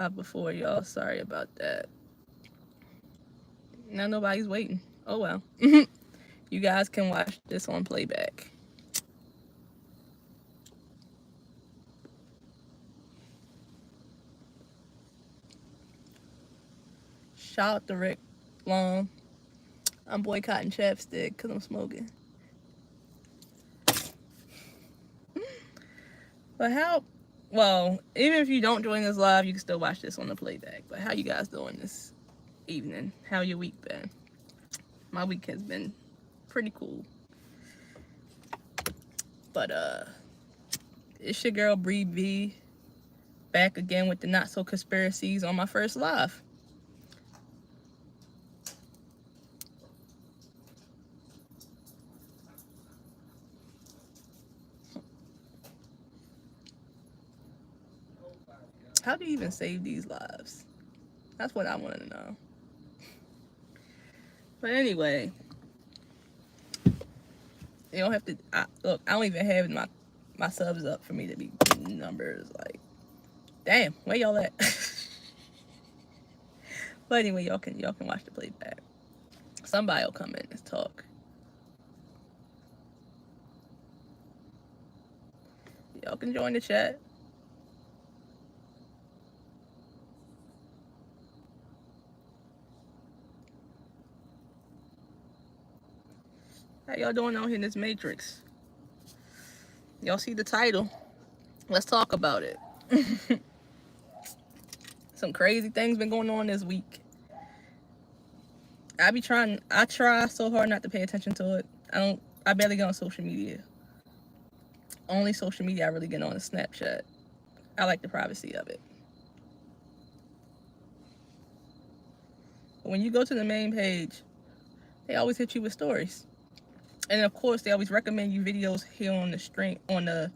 before y'all. Sorry about that. Now nobody's waiting. Oh well. You guys can watch this on playback. Shout out to Rick Long. I'm boycotting chapstick because I'm smoking. But how? Well, even if you don't join us live, you can still watch this on the playback. But how you guys doing this evening? How your week been? My week has been pretty cool. But it's your girl Bree B, back again with the not so conspiracies on my first live. How do you even save these lives? That's what I want to know. But anyway, you don't have to look. I don't even have my subs up for me to be getting numbers. Like, damn, where y'all at? But anyway, y'all can watch the playback. Somebody will come in and talk. Y'all can join the chat. How y'all doing out here in this matrix? Y'all see the title? Let's talk about it. Some crazy things been going on this week. I try so hard not to pay attention to it. I barely get on social media. Only social media I really get on is Snapchat. I like the privacy of it. But when you go to the main page, they always hit you with stories. And of course, they always recommend you videos here on the stream, on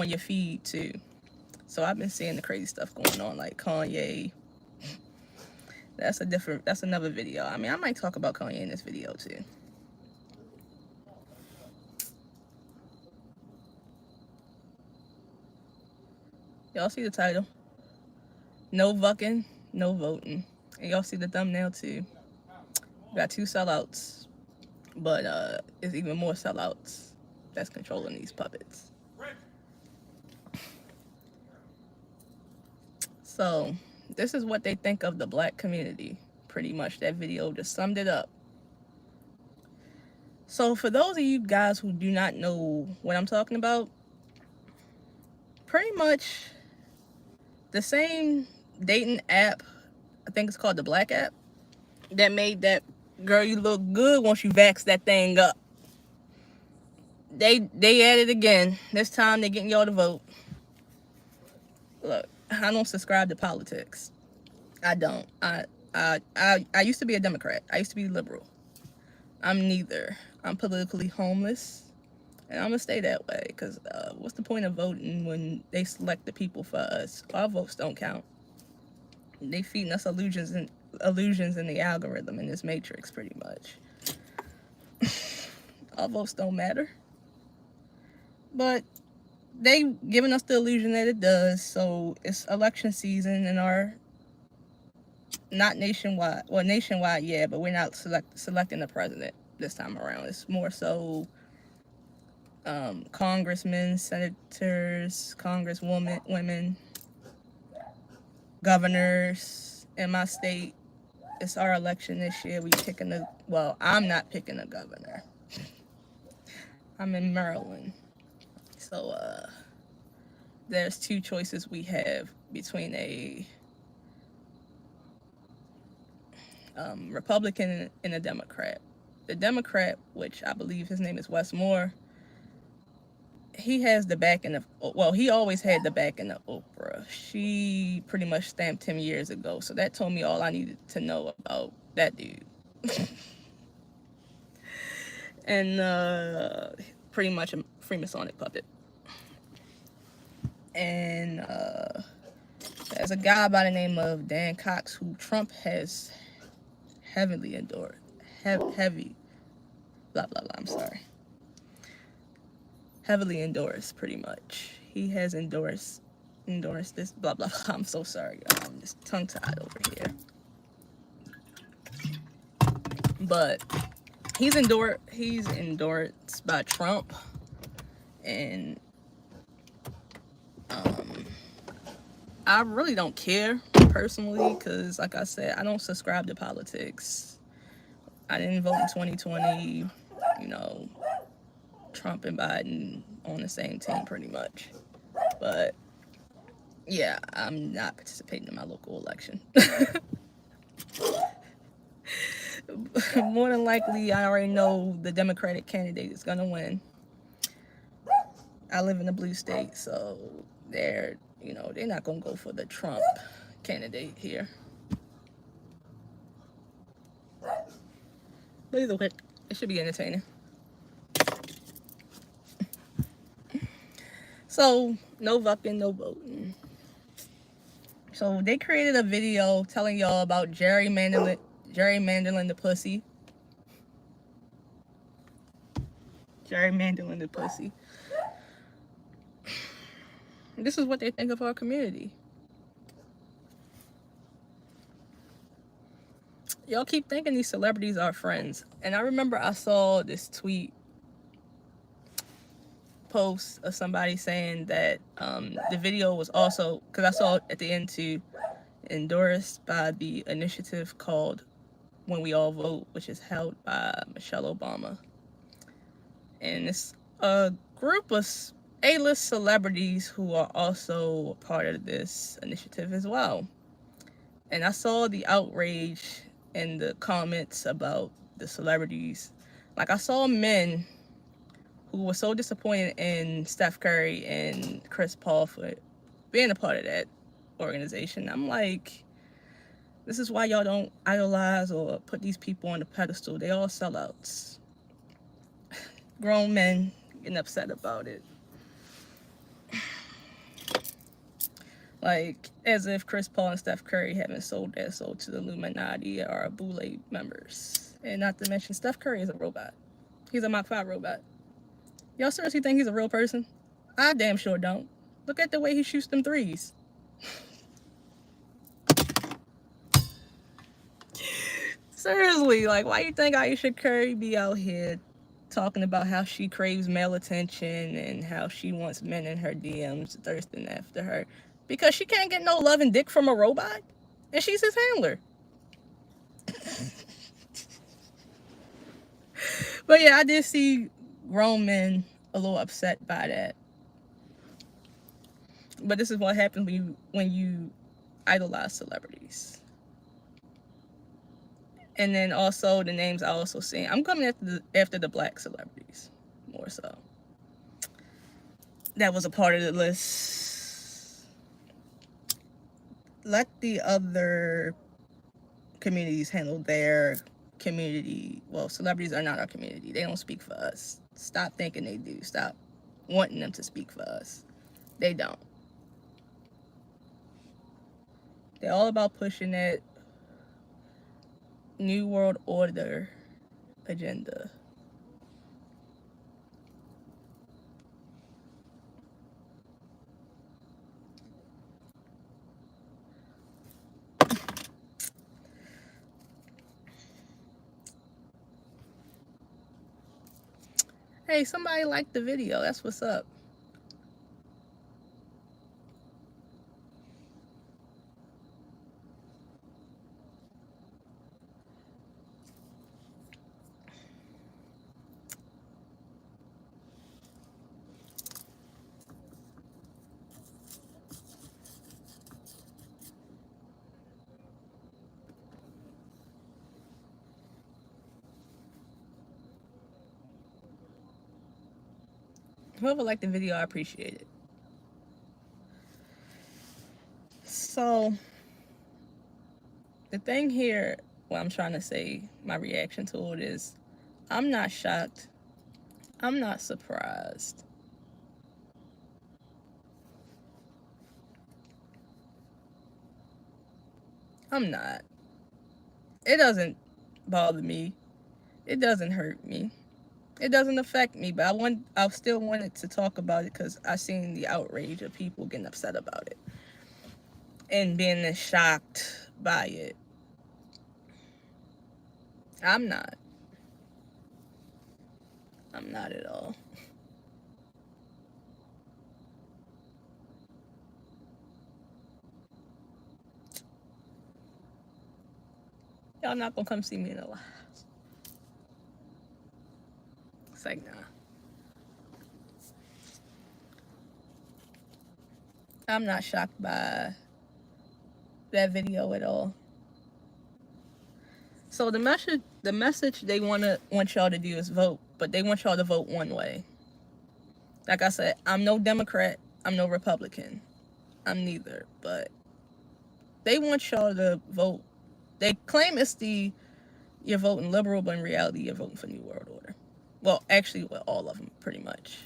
your feed too. So I've been seeing the crazy stuff going on, like Kanye. That's another video. I mean, I might talk about Kanye in this video too. Y'all see the title? No Vucking, no voting. And y'all see the thumbnail too. We got two sellouts, but it's even more sellouts that's controlling these puppets. So this is what they think of the black community. Pretty much that video just summed it up. So for those of you guys who do not know what I'm talking about, pretty much the same dating app, I think it's called the Black app, that made that girl you look good once you vax that thing up. They at it again. This time they're getting y'all to vote. Look, I don't subscribe to politics. I don't. I used to be a Democrat. I used to be liberal. I'm neither. I'm politically homeless, and I'm gonna stay that way. Cause what's the point of voting when they select the people for us? Our votes don't count. They feeding us illusions in the algorithm in this matrix, pretty much. Our votes don't matter, but they giving us the illusion that it does. So it's election season in our not nationwide. Well, nationwide, yeah, but we're not selecting the president this time around. It's more so congressmen, senators, congresswomen, women, governors. In my state, it's our election this year. I'm not picking a governor. I'm in Maryland. So there's two choices we have between a Republican and a Democrat. The Democrat, which I believe his name is Wes Moore, he has the backing of, well, he always had the backing of Oprah. She pretty much stamped him years ago. So that told me all I needed to know about that dude. And pretty much a Freemasonic puppet. And there's a guy by the name of Dan Cox who Trump has heavily endorsed. Heavy, blah, blah, blah, I'm sorry. Heavily endorsed, pretty much. he has endorsed this blah blah blah. I'm so sorry, y'all. I'm just tongue tied over here. But he's endorsed by Trump, and I really don't care personally, because like I said, I don't subscribe to politics. I didn't vote in 2020. You know, Trump and Biden on the same team pretty much. But yeah, I'm not participating in my local election. More than likely, I already know the Democratic candidate is gonna win. I live in a blue state, so they're not gonna go for the Trump candidate here. But either way, it should be entertaining. So no vucking, no voting. So they created a video telling y'all about gerrymandering the pussy. Gerrymandering the pussy. This is what they think of our community. Y'all keep thinking these celebrities are friends. And I remember I saw this tweet post of somebody saying that the video was also, because I saw it at the end too, endorsed by the initiative called When We All Vote, which is held by Michelle Obama. And it's a group of A-list celebrities who are also part of this initiative as well. And I saw the outrage in the comments about the celebrities. Like, I saw men who were so disappointed in Steph Curry and Chris Paul for being a part of that organization. I'm like, this is why y'all don't idolize or put these people on the pedestal. They all sellouts. Grown men getting upset about it. Like, as if Chris Paul and Steph Curry haven't sold their soul to the Illuminati or Boule members. And not to mention, Steph Curry is a robot. He's a Mach 5 robot. Y'all seriously think he's a real person? I damn sure don't. Look at the way he shoots them threes. Seriously, like, why you think Aisha Curry be out here talking about how she craves male attention and how she wants men in her DMs thirsting after her? Because she can't get no love and dick from a robot, and she's his handler. But yeah, I did see grown men a little upset by that. But this is what happens when you idolize celebrities. And then also the names I also seen. I'm coming after the black celebrities more so. That was a part of the list. Let the other communities handle their community. Well, celebrities are not our community. They don't speak for us. Stop thinking they do. Stop wanting them to speak for us. They don't. They're all about pushing that New World Order agenda. Hey, somebody liked the video. That's what's up. Whoever liked the video, I appreciate it. So, the thing here, what I'm trying to say, my reaction to it is, I'm not shocked. I'm not surprised. I'm not. It doesn't bother me. It doesn't hurt me. It doesn't affect me, but I still wanted to talk about it because I seen the outrage of people getting upset about it and being shocked by it. I'm not. I'm not at all. Y'all not gonna come see me in the live. It's like, nah. I'm not shocked by that video at all. So the message they want y'all to do is vote, but they want y'all to vote one way. Like I said, I'm no Democrat, I'm no Republican. I'm neither, but they want y'all to vote. They claim it's you're voting liberal, but in reality you're voting for New World Order. Well, actually, well, all of them pretty much.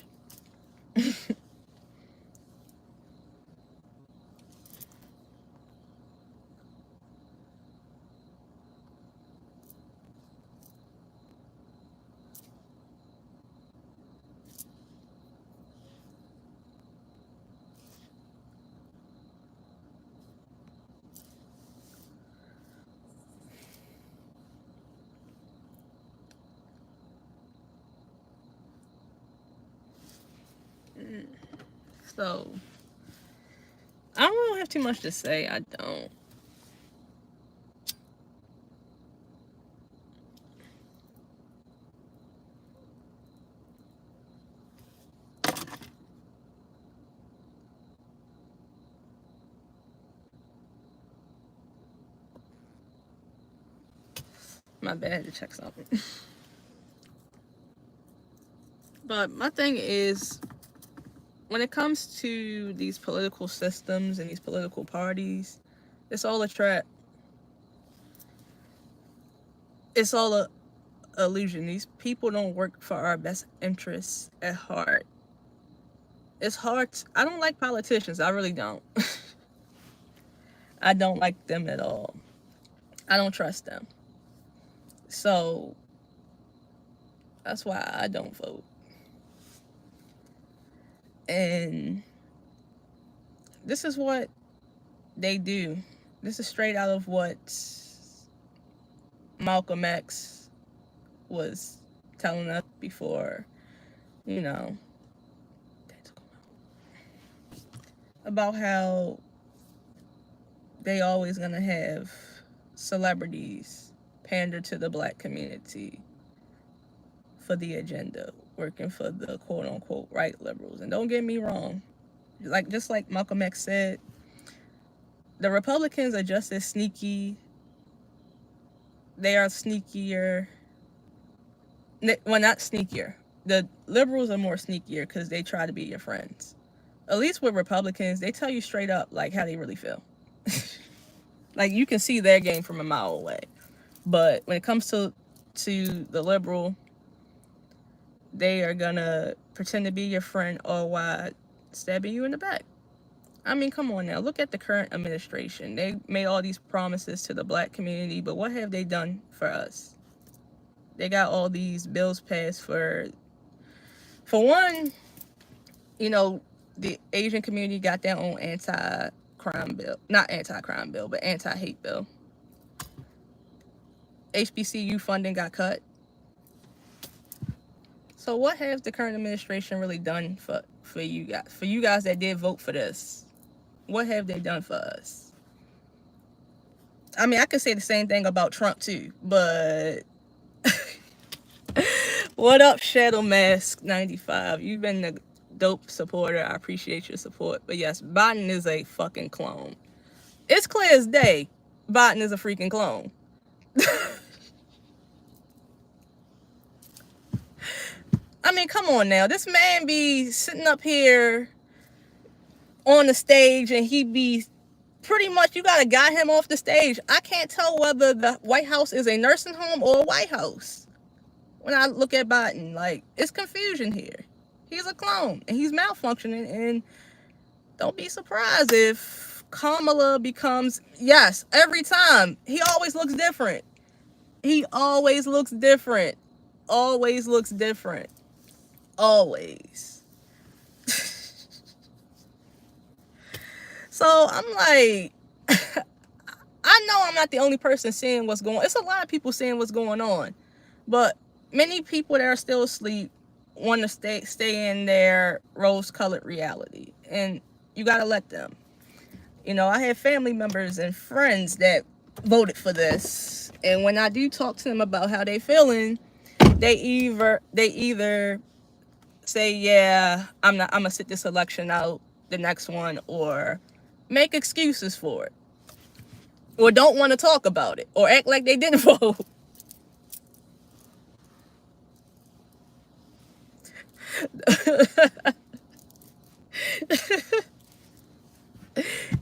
So I don't really have too much to say. I don't. My bad to check something. But my thing is, when it comes to these political systems and these political parties, it's all a trap. It's all a illusion. These people don't work for our best interests at heart. It's hard. I don't like politicians. I really don't. I don't like them at all. I don't trust them. So that's why I don't vote. And this is what they do. This is straight out of what Malcolm X was telling us before, you know, about how they always gonna have celebrities pander to the black community for the agenda, working for the quote unquote right liberals. And don't get me wrong, just like Malcolm X said, the Republicans are just as sneaky. They are sneakier. Well, not sneakier. The liberals are more sneakier because they try to be your friends. At least with Republicans, they tell you straight up like how they really feel. Like you can see their game from a mile away. But when it comes to the liberal, they are gonna pretend to be your friend all while stabbing you in the back. I mean, come on now. Look at the current administration. They made all these promises to the black community, but what have they done for us? They got all these bills passed for one, you know, the Asian community got their own anti-crime bill. Not anti-crime bill, but anti-hate bill. HBCU funding got cut. So what has the current administration really done for you guys? For you guys that did vote for this, what have they done for us? I mean, I could say the same thing about Trump too, but what up, Shadow Mask 95? You've been a dope supporter. I appreciate your support. But yes, Biden is a fucking clone. It's clear as day. Biden is a freaking clone. I mean, come on now. This man be sitting up here on the stage and he be pretty much, you gotta guide him off the stage. I can't tell whether the White House is a nursing home or a White House. When I look at Biden, like, it's confusion here. He's a clone and he's malfunctioning, and don't be surprised if Kamala becomes, yes, every time. He always looks different. He always looks different. always looks different. Always. So I'm like, I know I'm not the only person seeing what's going on. It's a lot of people seeing what's going on. But many people that are still asleep want to stay in their rose-colored reality. And you got to let them. You know, I have family members and friends that voted for this. And when I do talk to them about how they feeling, they either say, yeah, I'm gonna sit this election out, the next one, or make excuses for it, or don't want to talk about it, or act like they didn't vote.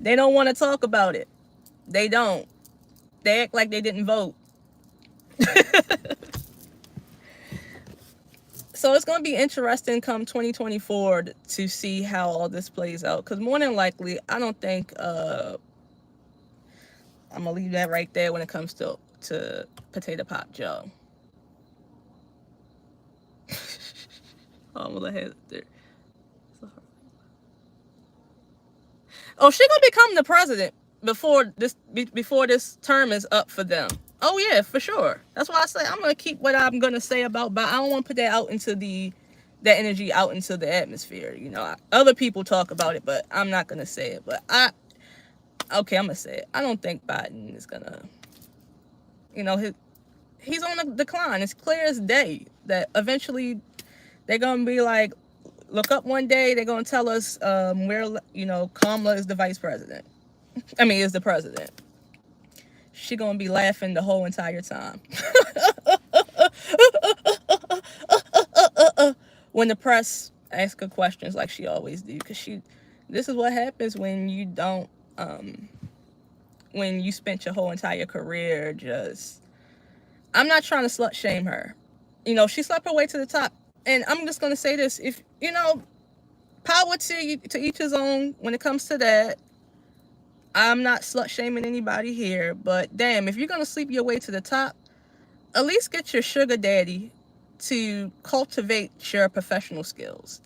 They don't want to talk about it. They don't. They act like they didn't vote. So it's going to be interesting come 2024 to see how all this plays out. Because more than likely, I don't think... I'm going to leave that right there when it comes to Potato Pop Joe. I'm going to let her there. Oh, she going to become the president before this term is up for them. Oh yeah, for sure. That's why I say I'm gonna keep what I'm gonna say about, but I don't want to put that out into that energy out into the atmosphere. You know, other people talk about it, but I'm not gonna say it. But I'm gonna say it. I don't think Biden is gonna, you know, he's on a decline. It's clear as day that eventually they're gonna be like, look up one day, they're gonna tell us Kamala is the vice president. Is the president. She gonna be laughing the whole entire time. When the press ask her questions like she always do, because this is what happens when you don't, when you spent your whole entire career just, I'm not trying to slut shame her. You know, she slept her way to the top. And I'm just gonna say this, if, you know, power to each his own when it comes to that. I'm not slut shaming anybody here, but damn, if you're gonna sleep your way to the top, at least get your sugar daddy to cultivate your professional skills,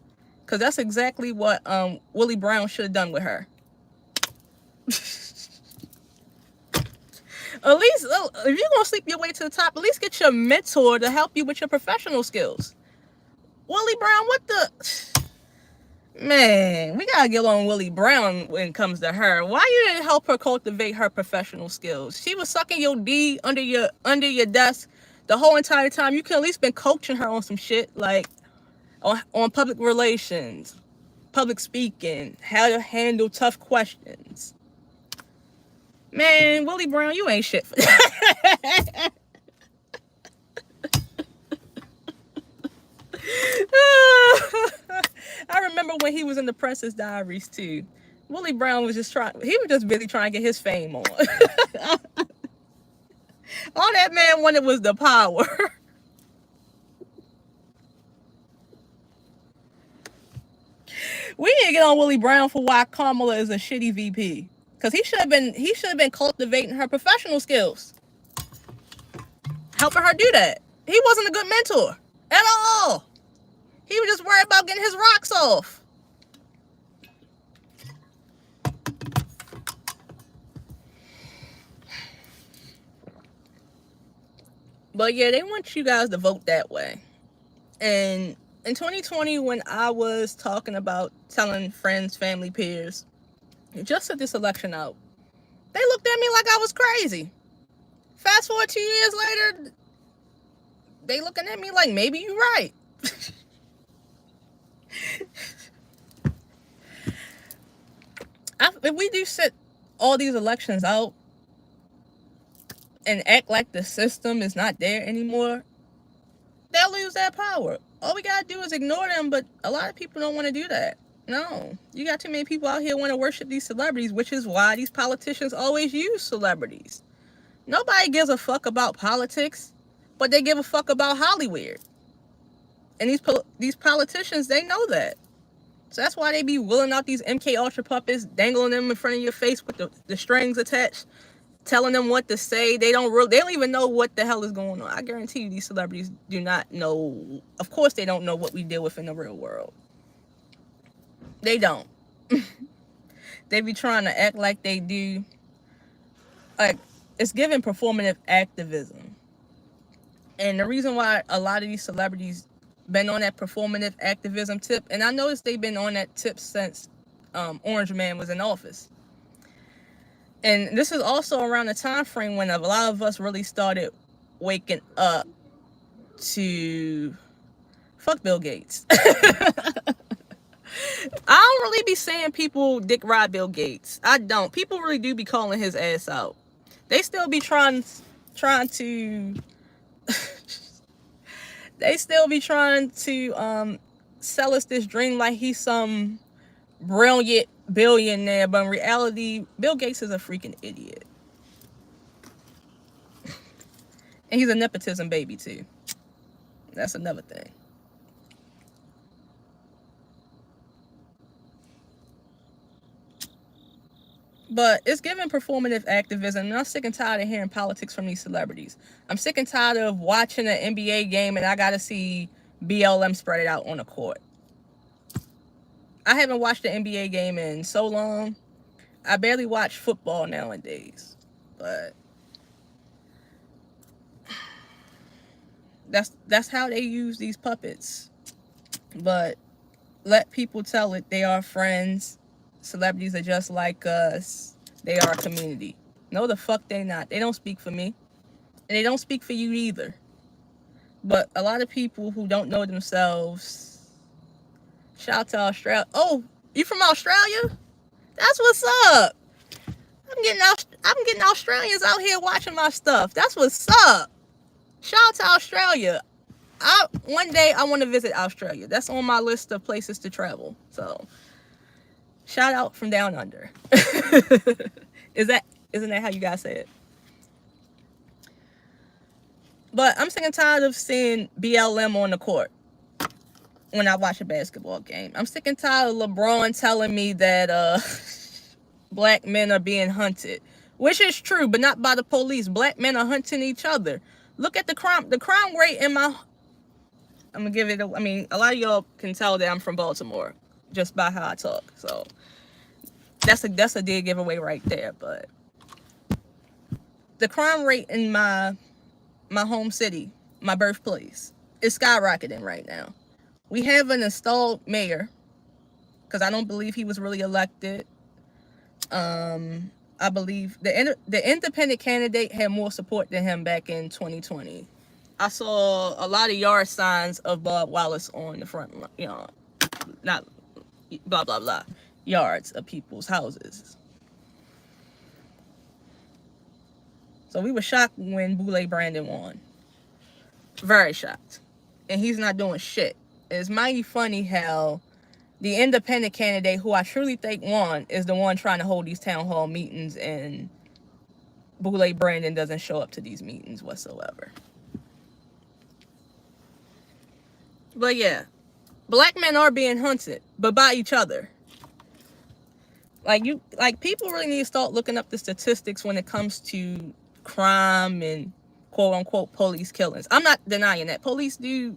because that's exactly what Willie Brown should have done with her. At least, if you're gonna sleep your way to the top, at least get your mentor to help you with your professional skills. Willie Brown, what the... Man, we gotta get on Willie Brown when it comes to her. Why you didn't help her cultivate her professional skills? She was sucking your D under your desk the whole entire time. You could at least been coaching her on some shit, like on public relations, public speaking, how to handle tough questions. Man, Willie Brown, you ain't shit for that. I remember when he was in the Princess Diaries too. Willie Brown was just busy trying to get his fame on. All that man wanted was the power. We need to get on Willie Brown for why Kamala is a shitty VP. Because he should have been cultivating her professional skills. Helping her do that. He wasn't a good mentor at all. He was just worried about getting his rocks off. But yeah, they want you guys to vote that way. And in 2020, when I was talking about telling friends, family, peers, just set this election out, they looked at me like I was crazy. Fast forward 2 years later, they looking at me like, maybe you're right. If we do set all these elections out and act like the system is not there anymore, they'll lose that power. All we gotta do is ignore them, but a lot of people don't want to do that. No, you got too many people out here want to worship these celebrities, which is why these politicians always use celebrities. Nobody gives a fuck about politics, but they give a fuck about Hollywood. And these politicians, they know that. So that's why they be wheeling out these MK Ultra puppets, dangling them in front of your face with the strings attached telling them what to say. They don't even know what the hell is going on. I guarantee you these celebrities do not know. Of course they don't know what we deal with in the real world. They don't. They be trying to act like they do. Like, it's giving performative activism. And the reason why a lot of these celebrities been on that performative activism tip, and I noticed they've been on that tip since Orange Man was in office. And this is also around the time frame when a lot of us really started waking up to fuck Bill Gates. I don't really be saying people dick ride Bill Gates. I don't. People really do be calling his ass out. They still be trying to they still be trying to sell us this dream like he's some brilliant billionaire, but in reality, Bill Gates is a freaking idiot. And he's a nepotism baby too. That's another thing. But it's giving performative activism, and I'm sick and tired of hearing politics from these celebrities. I'm sick and tired of watching an NBA game and I gotta see BLM spread it out on the court. I haven't watched the NBA game in so long. I barely watch football nowadays. But that's how they use these puppets. But let people tell it they are friends. Celebrities are just like us. They are a community. No, the fuck they not. They don't speak for me. And they don't speak for you either. But a lot of people who don't know themselves. Shout out to Australia. Oh, you from Australia? That's what's up. I'm getting Australians out here watching my stuff. That's what's up. Shout out to Australia. One day I want to visit Australia. That's on my list of places to travel. So shout out from down under. Isn't that how you guys say it? But I'm sick and tired of seeing BLM on the court when I watch a basketball game. I'm sick and tired of LeBron telling me that black men are being hunted, which is true, but not by the police. Black men are hunting each other. Look at the crime rate in my. I'm gonna give it. I mean, a lot of y'all can tell that I'm from Baltimore just by how I talk. So that's a dead giveaway right there. But the crime rate in my home city, my birthplace, is skyrocketing right now. We have an installed mayor, because I don't believe he was really elected. I believe the independent candidate had more support than him back in 2020. I saw a lot of yard signs of Bob Wallace on the front, not blah, blah, blah, yards of people's houses. So we were shocked when Boule Brandon won. Very shocked. And he's not doing shit. It's mighty funny how the independent candidate, who I truly think won, is the one trying to hold these town hall meetings, and Boule Brandon doesn't show up to these meetings whatsoever. But yeah, black men are being hunted, but by each other. People really need to start looking up the statistics when it comes to crime and quote unquote police killings. I'm not denying that. Police do,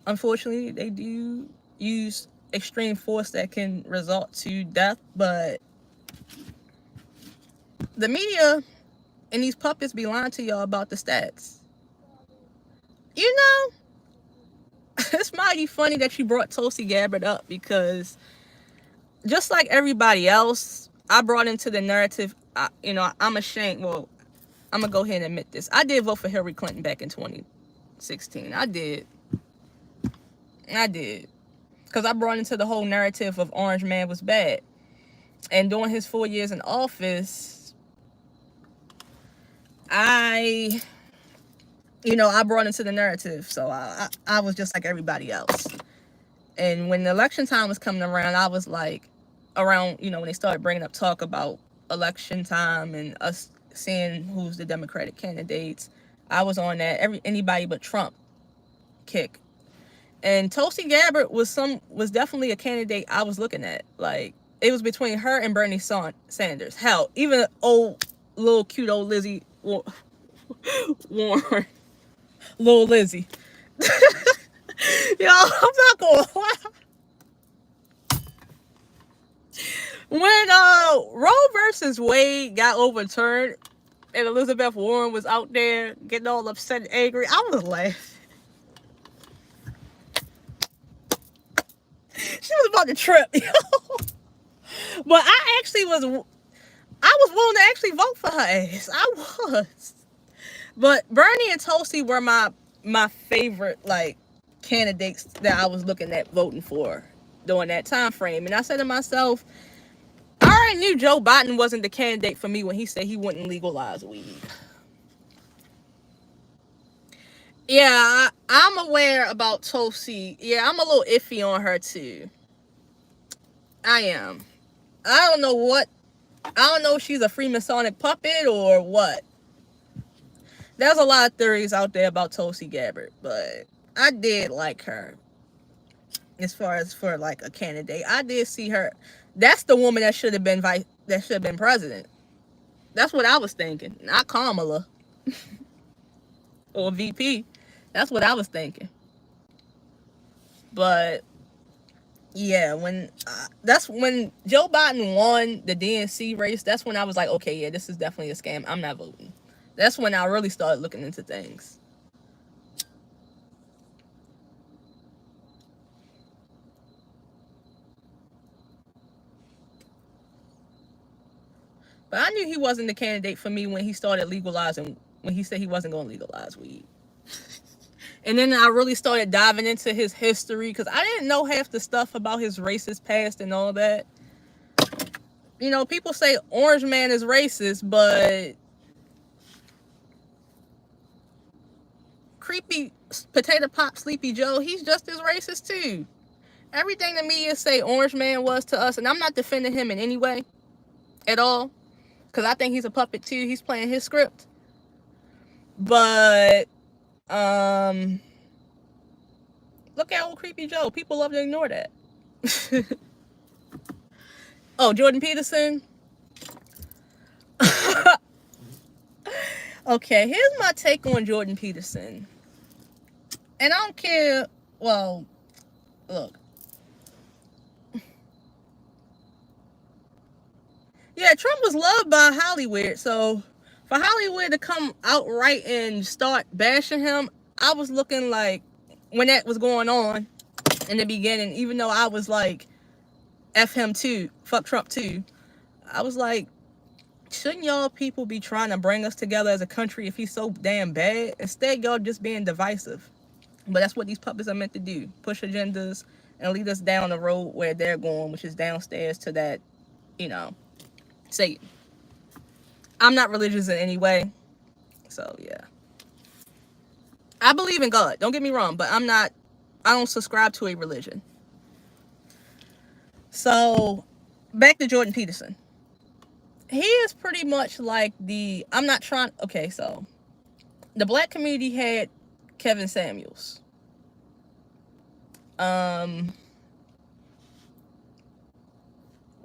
unfortunately, they do use extreme force that can result to death, but the media and these puppets be lying to y'all about the stats. It's mighty funny that you brought Tulsi Gabbard up, because just like everybody else, I brought into the narrative, I'm ashamed. Well, I'm going to go ahead and admit this. I did vote for Hillary Clinton back in 2016. I did. Because I brought into the whole narrative of Orange Man was bad. And during his 4 years in office, I brought into the narrative. So I was just like everybody else. And when the election time was coming around, I was like, when they started bringing up talk about election time and us seeing who's the Democratic candidates, I was on that anybody but Trump kick. And Tulsi Gabbard was definitely a candidate I was looking at. Like, it was between her and Bernie Sanders. Hell, even old, little cute old Lizzie Warren, little Lizzie. Yo, I'm not gonna lie. When Roe versus Wade got overturned and Elizabeth Warren was out there getting all upset and angry, I was laughing. She was about to trip, yo. But I was willing to actually vote for her ass. I was. But Bernie and Tulsi were my favorite, like, candidates that I was looking at voting for during that time frame. And I said to myself, I already knew Joe Biden wasn't the candidate for me when he said he wouldn't legalize weed. Yeah, I'm aware about Tulsi. Yeah, I'm a little iffy on her too. I am. I don't know if she's a Freemasonic puppet or what. There's a lot of theories out there about Tulsi Gabbard, but I did like her. As far as for like a candidate, I did see her. That's the woman that should have been president. That's what I was thinking, not Kamala or VP. That's what I was thinking. But yeah, that's when Joe Biden won the DNC race. That's when I was like, okay, yeah, this is definitely a scam. I'm not voting. That's when I really started looking into things. But I knew he wasn't the candidate for me when he started legalizing, when he said he wasn't going to legalize weed. And then I really started diving into his history because I didn't know half the stuff about his racist past and all that. You know, people say Orange Man is racist, but creepy potato pop Sleepy Joe, he's just as racist too. Everything the media say Orange Man was to us, and I'm not defending him in any way at all, because I think he's a puppet too. He's playing his script. But look at old Creepy Joe. People love to ignore that. Oh, Jordan Peterson. Okay, here's my take on Jordan Peterson. And I don't care. Well, look. Yeah, Trump was loved by Hollywood. So for Hollywood to come outright and start bashing him, I was looking like, when that was going on in the beginning, even though I was like, F him too, fuck Trump too, I was like, shouldn't y'all people be trying to bring us together as a country if he's so damn bad? Instead, y'all just being divisive. But that's what these puppets are meant to do. Push agendas and lead us down the road where they're going, which is downstairs to that, you know, Satan. I'm not religious in any way. So, yeah. I believe in God. Don't get me wrong. But I don't subscribe to a religion. So, back to Jordan Peterson. He is pretty much like okay, so the black community had Kevin Samuels. The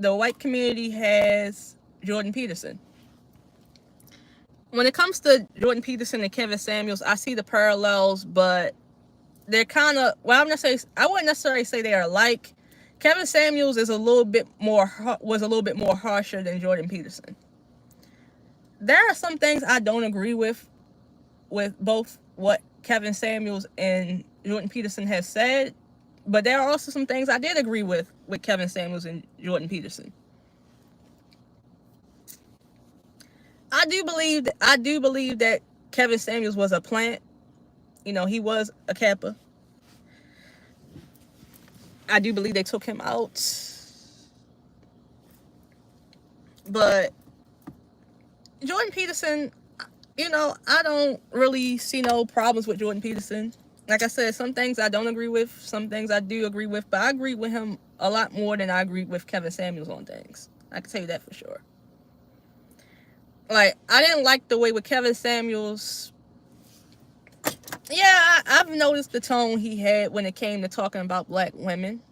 white community has Jordan Peterson. When it comes to Jordan Peterson and Kevin Samuels, I see the parallels, but they're kind of, I wouldn't necessarily say they are alike. Kevin Samuels was a little bit more harsher than Jordan Peterson. There are some things I don't agree with both what Kevin Samuels and Jordan Peterson has said, but there are also some things I did agree with Kevin Samuels and Jordan Peterson. I do believe that Kevin Samuels was a plant. You know, he was a Kappa. I do believe they took him out. But Jordan Peterson, you know, I don't really see no problems with Jordan Peterson. Like I said, some things I don't agree with, some things I do agree with, but I agree with him a lot more than I agree with Kevin Samuels on things. I can tell you that for sure. Like, I didn't like the way with Kevin Samuels. Yeah, I've noticed the tone he had when it came to talking about black women.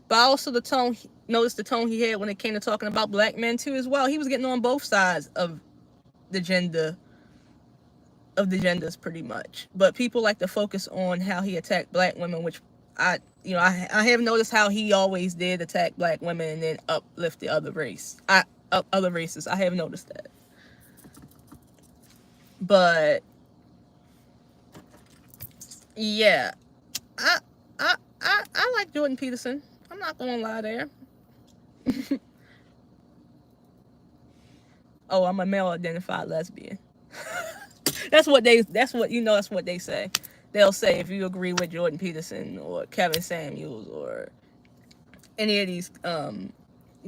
But also the tone notice the tone he had when it came to talking about black men too as well. He was getting on both sides of the gender of the genders pretty much. But people like to focus on how he attacked black women, which I have noticed how he always did attack black women and then uplift the other race. Other races. I have noticed that. But yeah, I I like Jordan Peterson. I'm not gonna lie there. Oh, I'm a male identified lesbian. That's what they say. They'll say if you agree with Jordan Peterson or Kevin Samuels or any of these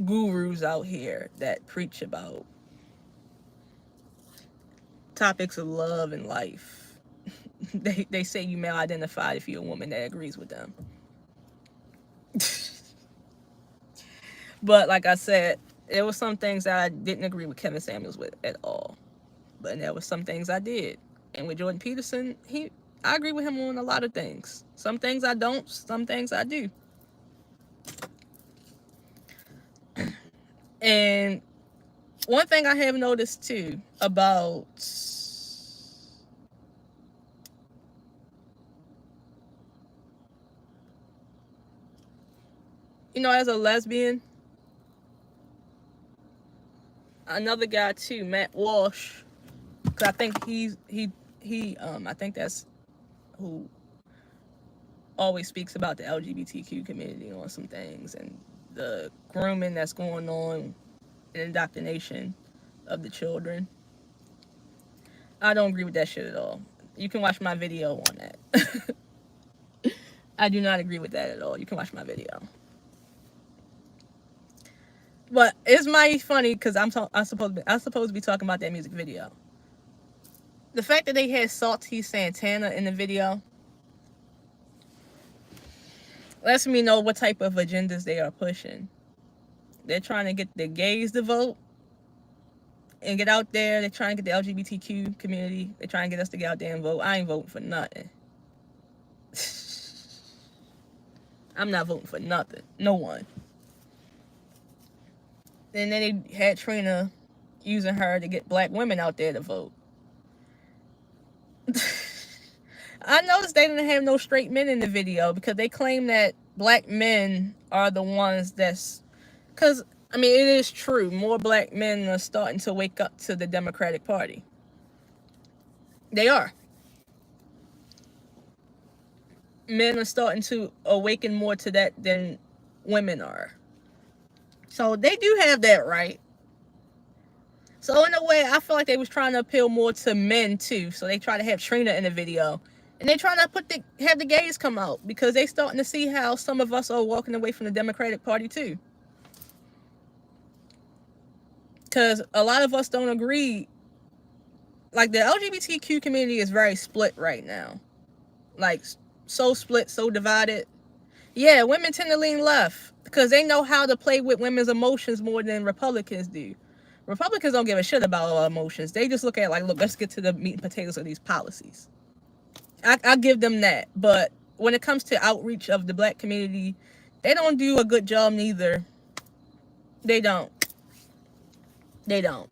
gurus out here that preach about topics of love and life. They say you male identified if you're a woman that agrees with them. But like I said, there were some things that I didn't agree with Kevin Samuels with at all. But there were some things I did. And with Jordan Peterson, I agree with him on a lot of things. Some things I don't, some things I do. And one thing I have noticed too about as a lesbian, another guy too, Matt Walsh, because I think I think that's who always speaks about the LGBTQ community on some things and the grooming that's going on and indoctrination of the children. I don't agree with that shit at all. You can watch my video on that. I do not agree with that at all. You can watch my video. But it's mighty funny because I'm supposed to be talking about that music video. The fact that they had Saucy Santana in the video lets me know what type of agendas they are pushing. They're trying to get the gays to vote and get out there. They're trying to get the LGBTQ community. They're trying to get us to get out there and vote. I ain't voting for nothing. I'm not voting for nothing. No one. And then they had Trina using her to get black women out there to vote. I noticed they didn't have no straight men in the video because they claim that black men are the ones that's... Because, I mean, it is true. More black men are starting to wake up to the Democratic Party. They are. Men are starting to awaken more to that than women are. So they do have that right. So in a way, I feel like they was trying to appeal more to men too. So they try to have Trina in the video. And they trying to have the gays come out because they starting to see how some of us are walking away from the Democratic Party too. Because a lot of us don't agree. Like the LGBTQ community is very split right now. Like so split, so divided. Yeah, women tend to lean left because they know how to play with women's emotions more than Republicans do. Republicans don't give a shit about our emotions. They just look at it like, look, let's get to the meat and potatoes of these policies. I give them that. But when it comes to outreach of the black community, they don't do a good job neither. They don't. They don't.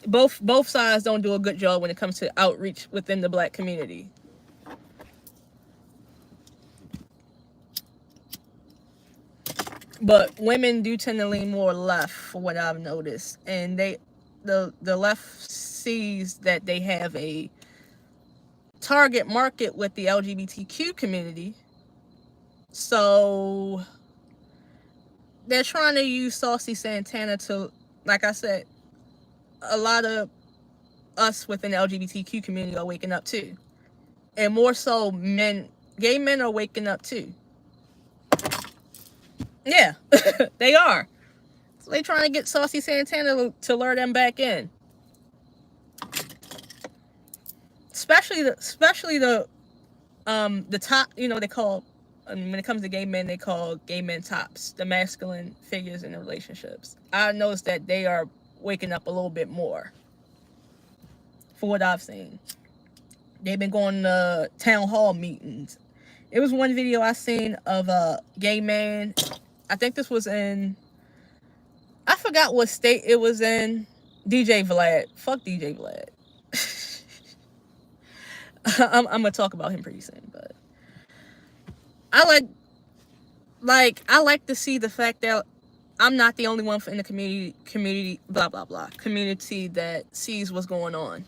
Both sides don't do a good job when it comes to outreach within the black community. But women do tend to lean more left, for what I've noticed, and the left sees that they have a target market with the LGBTQ community, so they're trying to use Saucy Santana to, like I said, a lot of us within the LGBTQ community are waking up too, and more so gay men are waking up too. Yeah, they are. So they trying to get Saucy Santana to lure them back in. Especially the top, they call, when it comes to gay men, they call gay men tops, the masculine figures in the relationships. I noticed that they are waking up a little bit more. For what I've seen. They've been going to town hall meetings It was one video I seen of a gay man. I think this was in, I forgot what state it was in. DJ Vlad. Fuck DJ Vlad. I'm gonna talk about him pretty soon, but I I like to see the fact that I'm not the only one in the community, blah blah blah, community that sees what's going on.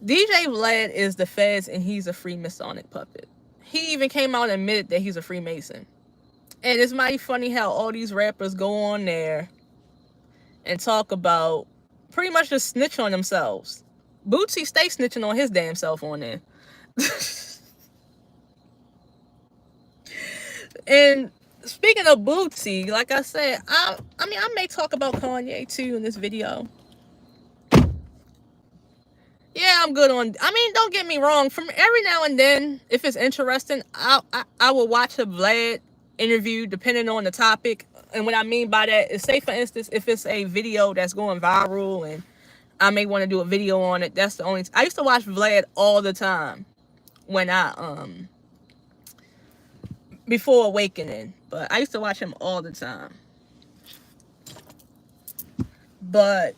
DJ Vlad is the feds, and he's a Freemasonic puppet. He even came out and admitted that he's a Freemason. And it's mighty funny how all these rappers go on there and talk about pretty much just snitch on themselves. Bootsy stay snitching on his damn self on there. And speaking of Bootsy, like I said, I may talk about Kanye too in this video. Yeah, I'm good on, don't get me wrong. From every now and then, if it's interesting, I will watch a Vlad interview depending on the topic. And what I mean by that is, say for instance, if it's a video that's going viral and I may want to do a video on it, that's the only I used to watch Vlad all the time when I before awakening, but I used to watch him all the time. But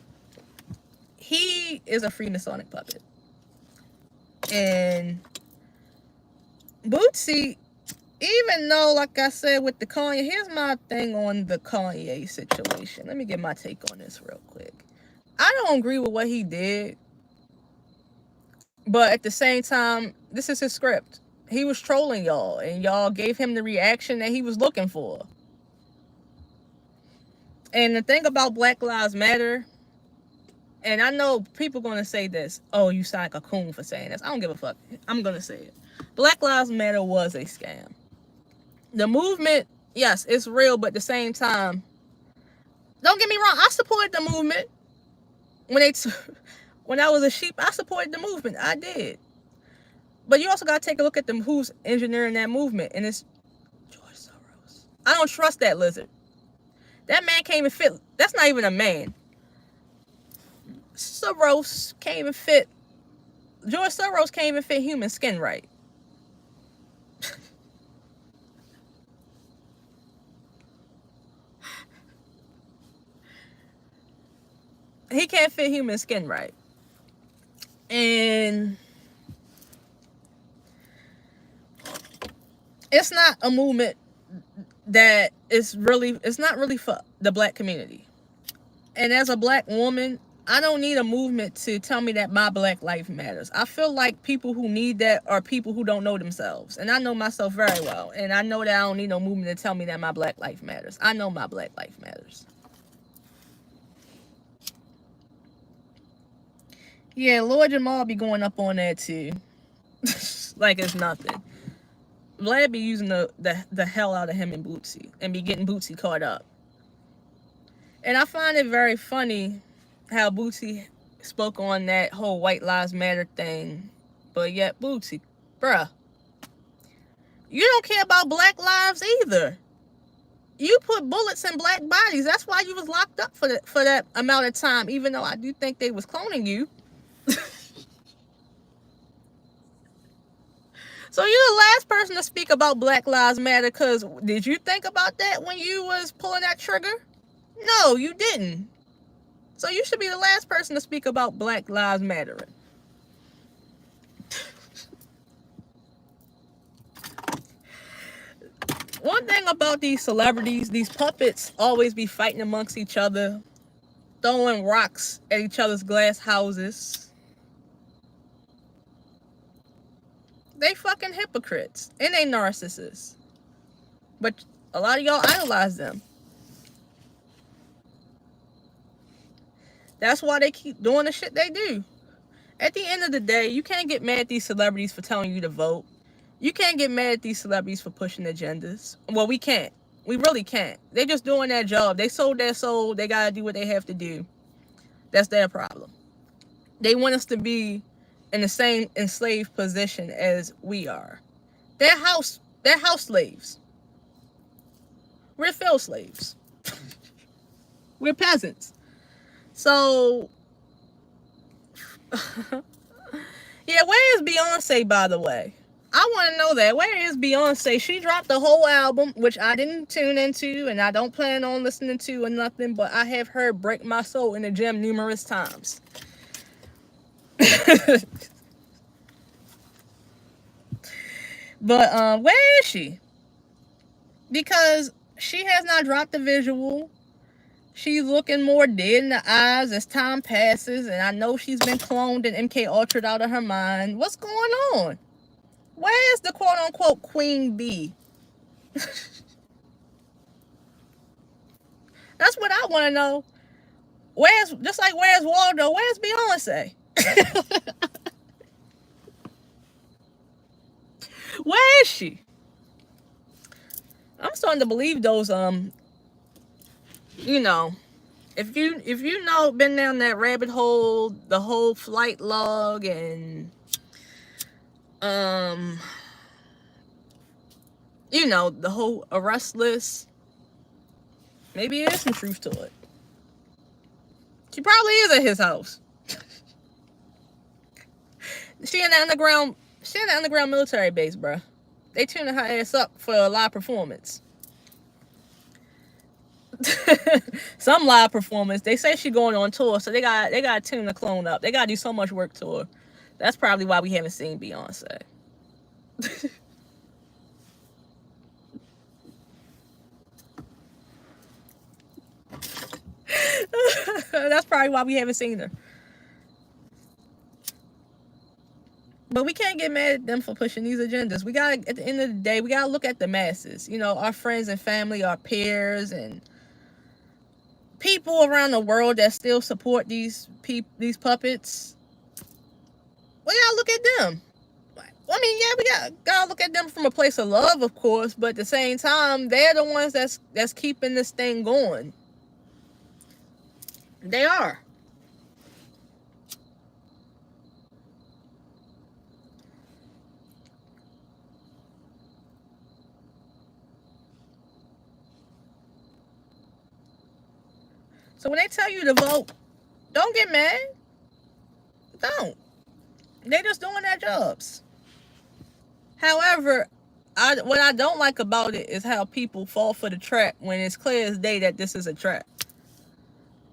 he is a Freemasonic puppet. And Bootsy, even though, like I said, with the Kanye, here's my thing on the Kanye situation. Let me get my take on this real quick. I don't agree with what he did, but at the same time, this is his script. He was trolling y'all, and y'all gave him the reaction that he was looking for. And the thing about Black Lives Matter, and I know people going to say this, oh, you sound like a coon for saying this. I don't give a fuck. I'm going to say it. Black Lives Matter was a scam. The movement, yes, it's real, but at the same time, don't get me wrong, I supported the movement. When I was a sheep, I supported the movement. I did. But you also got to take a look at them who's engineering that movement, and it's George Soros. I don't trust that lizard. That man can't even fit. That's not even a man. Soros can't even fit. George Soros can't even fit human skin right. He can't fit human skin right. And it's not a movement that it's not really for the black community. And as a black woman, I don't need a movement to tell me that my black life matters. I feel like people who need that are people who don't know themselves. And I know myself very well. And I know that I don't need no movement to tell me that my black life matters. I know my black life matters. Yeah, Lord Jamal be going up on that too. Like it's nothing. Vlad be using the hell out of him and Bootsy and be getting Bootsy caught up. And I find it very funny how Bootsy spoke on that whole White Lives Matter thing. But yet Bootsy, bruh, you don't care about black lives either. You put bullets in black bodies. That's why you was locked up for that amount of time, even though I do think they was cloning you. So you're the last person to speak about Black Lives Matter, because did you think about that when you was pulling that trigger? No, you didn't. So you should be the last person to speak about Black Lives Matter. One thing about these celebrities, these puppets always be fighting amongst each other, throwing rocks at each other's glass houses. They fucking hypocrites and they narcissists. But a lot of y'all idolize them. That's why they keep doing the shit they do. At the end of the day, you can't get mad at these celebrities for telling you to vote. You can't get mad at these celebrities for pushing agendas. Well, we can't. We really can't. They're just doing their job. They sold their soul. They gotta do what they have to do. That's their problem. They want us to be in the same enslaved position as we are. They're house slaves. We're field slaves. We're peasants. So, yeah, where is Beyonce, by the way? I want to know that. Where is Beyonce? She dropped the whole album, which I didn't tune into, and I don't plan on listening to or nothing, but I have heard Break My Soul in the gym numerous times. But where is she? Because she has not dropped a visual. She's looking more dead in the eyes as time passes, and I know she's been cloned and MK Ultra'd out of her mind. What's going on? Where's the quote unquote Queen Bee? That's what I want to know. Where's, just like where's Waldo? Where's Beyonce? Where is she? I'm starting to believe those you know, if you know, been down that rabbit hole, the whole flight log and you know, the whole arrest list, maybe there is some truth to it. She probably is at his house. She in the underground military base, bruh. They tuning her ass up for a live performance. Some live performance. They say she going on tour, so they got tune the clone up. They gotta do so much work to her. That's probably why we haven't seen Beyonce. That's probably why we haven't seen her. But we can't get mad at them for pushing these agendas. We gotta, at the end of the day, we gotta look at the masses. You know, our friends and family, our peers, and people around the world that still support these puppets. We gotta look at them. I mean, yeah, we gotta look at them from a place of love, of course, but at the same time, they're the ones that's keeping this thing going. They are. So when they tell you to vote, don't get mad. Don't. They're just doing their jobs. However, what I don't like about it is how people fall for the trap when it's clear as day that this is a trap.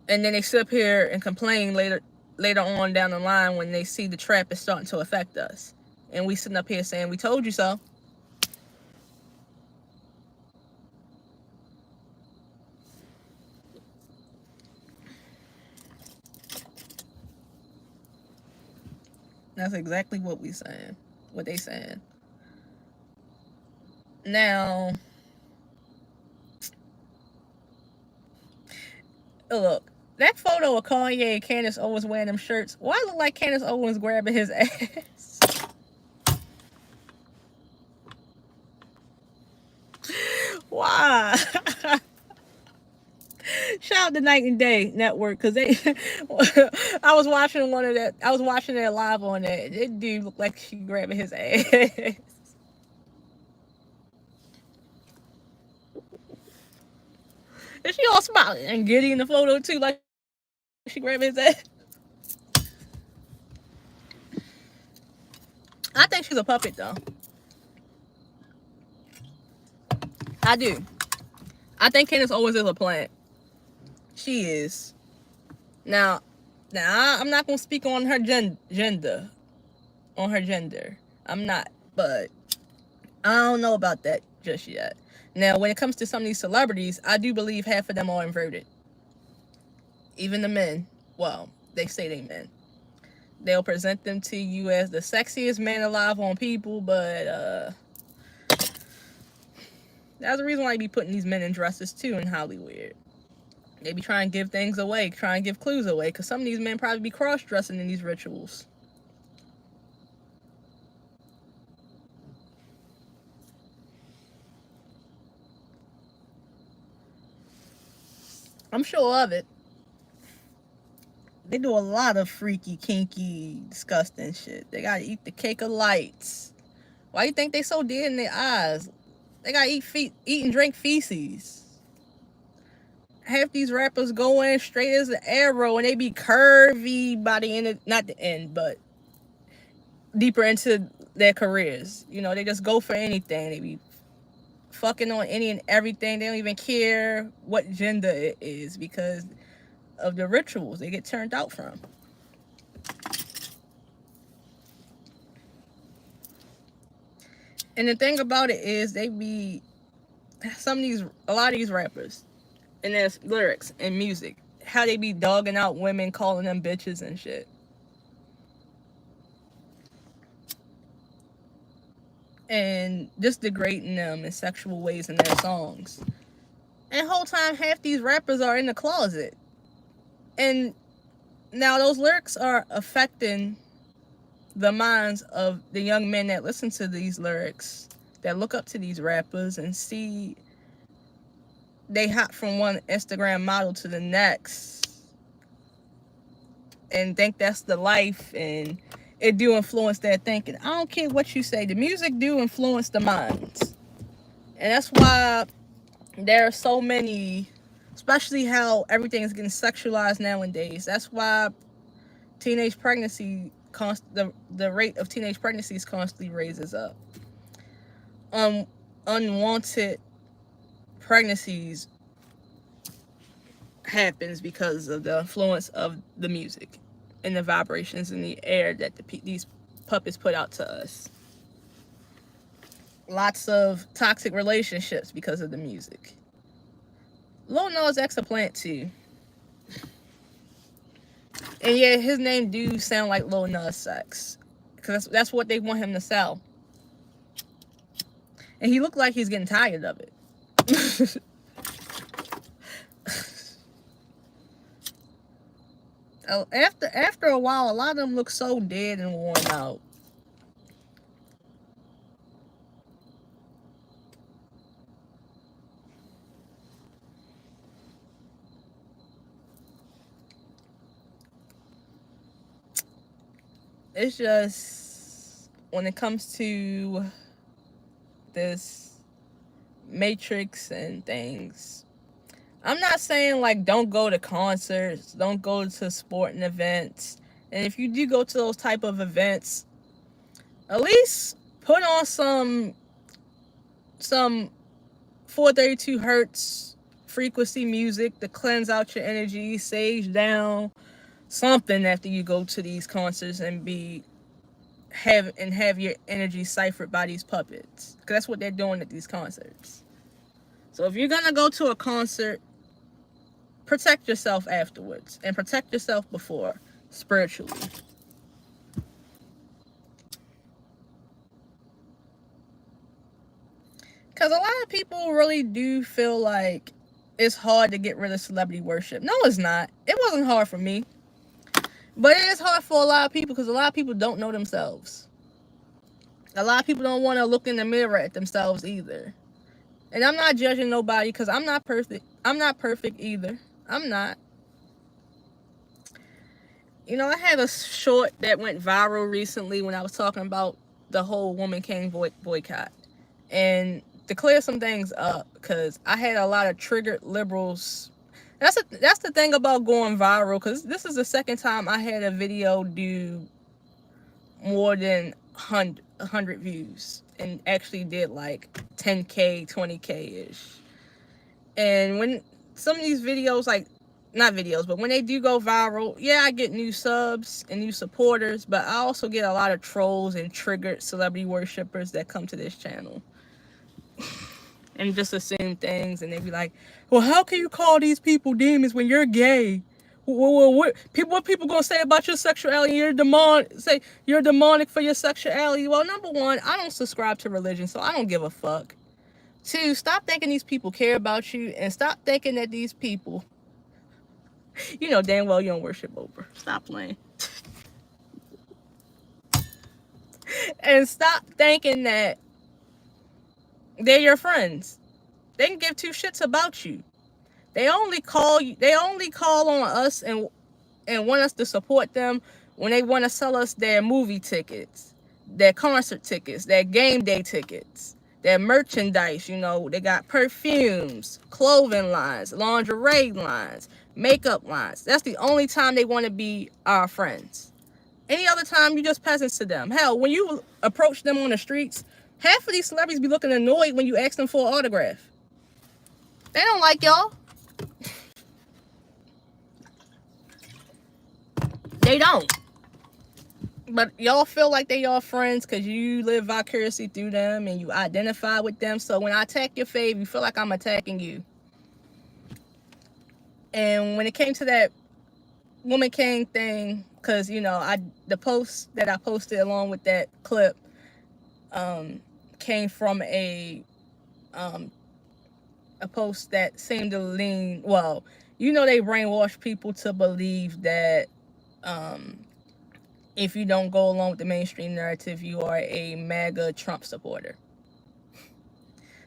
And then they sit up here and complain later on down the line when they see the trap is starting to affect us. And we sitting up here saying, we told you so. That's exactly what we saying. What they saying. Now, look, that photo of Kanye and Candace Owens wearing them shirts, why look like Candace Owens grabbing his ass? Why? Shout out to Night and Day Network, because they I was watching that live on that. That dude looked like she grabbing his ass. And she all smiling and giddy in the photo too, like she grabbing his ass. I think she's a puppet though. I do. I think Candace Owens is a plant. She is. Now I'm not gonna speak on her gender. On her gender. I'm not, but I don't know about that just yet. Now, when it comes to some of these celebrities, I do believe half of them are inverted. Even the men. Well, they say they men. They'll present them to you as the sexiest man alive on people, but that's the reason why you be putting these men in dresses too in Hollywood. They be trying to give things away, trying to give clues away, because some of these men probably be cross-dressing in these rituals. I'm sure of it. They do a lot of freaky, kinky, disgusting shit. They gotta eat the cake of lights. Why you think they so dead in their eyes? They gotta eat and drink feces. Half these rappers go in straight as an arrow and they be curvy by the end of, not the end, but deeper into their careers. You know, they just go for anything. They be fucking on any and everything. They don't even care what gender it is because of the rituals they get turned out from. And the thing about it is they be a lot of these rappers and their lyrics and music, how they be dogging out women, calling them bitches and shit. And just degrading them in sexual ways in their songs. And the whole time, half these rappers are in the closet. And now those lyrics are affecting the minds of the young men that listen to these lyrics, that look up to these rappers and see they hop from one Instagram model to the next and think that's the life, and it do influence their thinking. I don't care what you say, the music do influence the minds. And that's why there are so many, especially how everything is getting sexualized nowadays. That's why teenage pregnancy, the rate of teenage pregnancies constantly raises up. Unwanted pregnancies happens because of the influence of the music and the vibrations in the air that these puppets put out to us. Lots of toxic relationships because of the music. Lil Nas X a plant too. And yeah, his name do sound like Lil Nas X, because that's what they want him to sell. And he looked like he's getting tired of it. After a while, a lot of them look so dead and worn out. It's just, when it comes to this matrix and things, I'm not saying like don't go to concerts, don't go to sporting events. And if you do go to those type of events, at least put on some 432 hertz frequency music to cleanse out your energy, sage down something after you go to these concerts and have your energy ciphered by these puppets, because that's what they're doing at these concerts. So if you're gonna go to a concert, protect yourself afterwards and protect yourself before, spiritually. Because a lot of people really do feel like it's hard to get rid of celebrity worship. No, it's not. It wasn't hard for me. But it is hard for a lot of people because a lot of people don't know themselves. A lot of people don't want to look in the mirror at themselves either. And I'm not judging nobody because I'm not perfect. I'm not perfect either. I'm not. You know, I had a short that went viral recently when I was talking about the whole Woman King boycott. And to clear some things up, because I had a lot of triggered liberals. That's the thing about going viral, because this is the second time I had a video do more than 100 views and actually did like 10K, 20K ish. And when some of these videos, like, not videos, but when they do go viral, yeah, I get new subs and new supporters, but I also get a lot of trolls and triggered celebrity worshippers that come to this channel and just assume things, and they be like, well, how can you call these people demons when you're gay? What people gonna say about your sexuality? You're demonic for your sexuality. Well, number one, I don't subscribe to religion, so I don't give a fuck. Two, stop thinking these people care about you, and stop thinking that these people, you know damn well you don't worship Oprah. Stop playing. And stop thinking that they're your friends. They can give two shits about you. They only call on us and want us to support them when they want to sell us their movie tickets, their concert tickets, their game day tickets, their merchandise. You know, they got perfumes, clothing lines, lingerie lines, makeup lines. That's the only time they want to be our friends. Any other time, you just peasants to them. Hell, when you approach them on the streets, half of these celebrities be looking annoyed when you ask them for an autograph. They don't like y'all. They don't. But y'all feel like they y'all friends because you live vicariously through them and you identify with them. So when I attack your fave, you feel like I'm attacking you. And when it came to that Woman King thing, because, you know, the post that I posted along with that clip came from a post that seemed to lean, well, you know, they brainwash people to believe that if you don't go along with the mainstream narrative, you are a MAGA Trump supporter.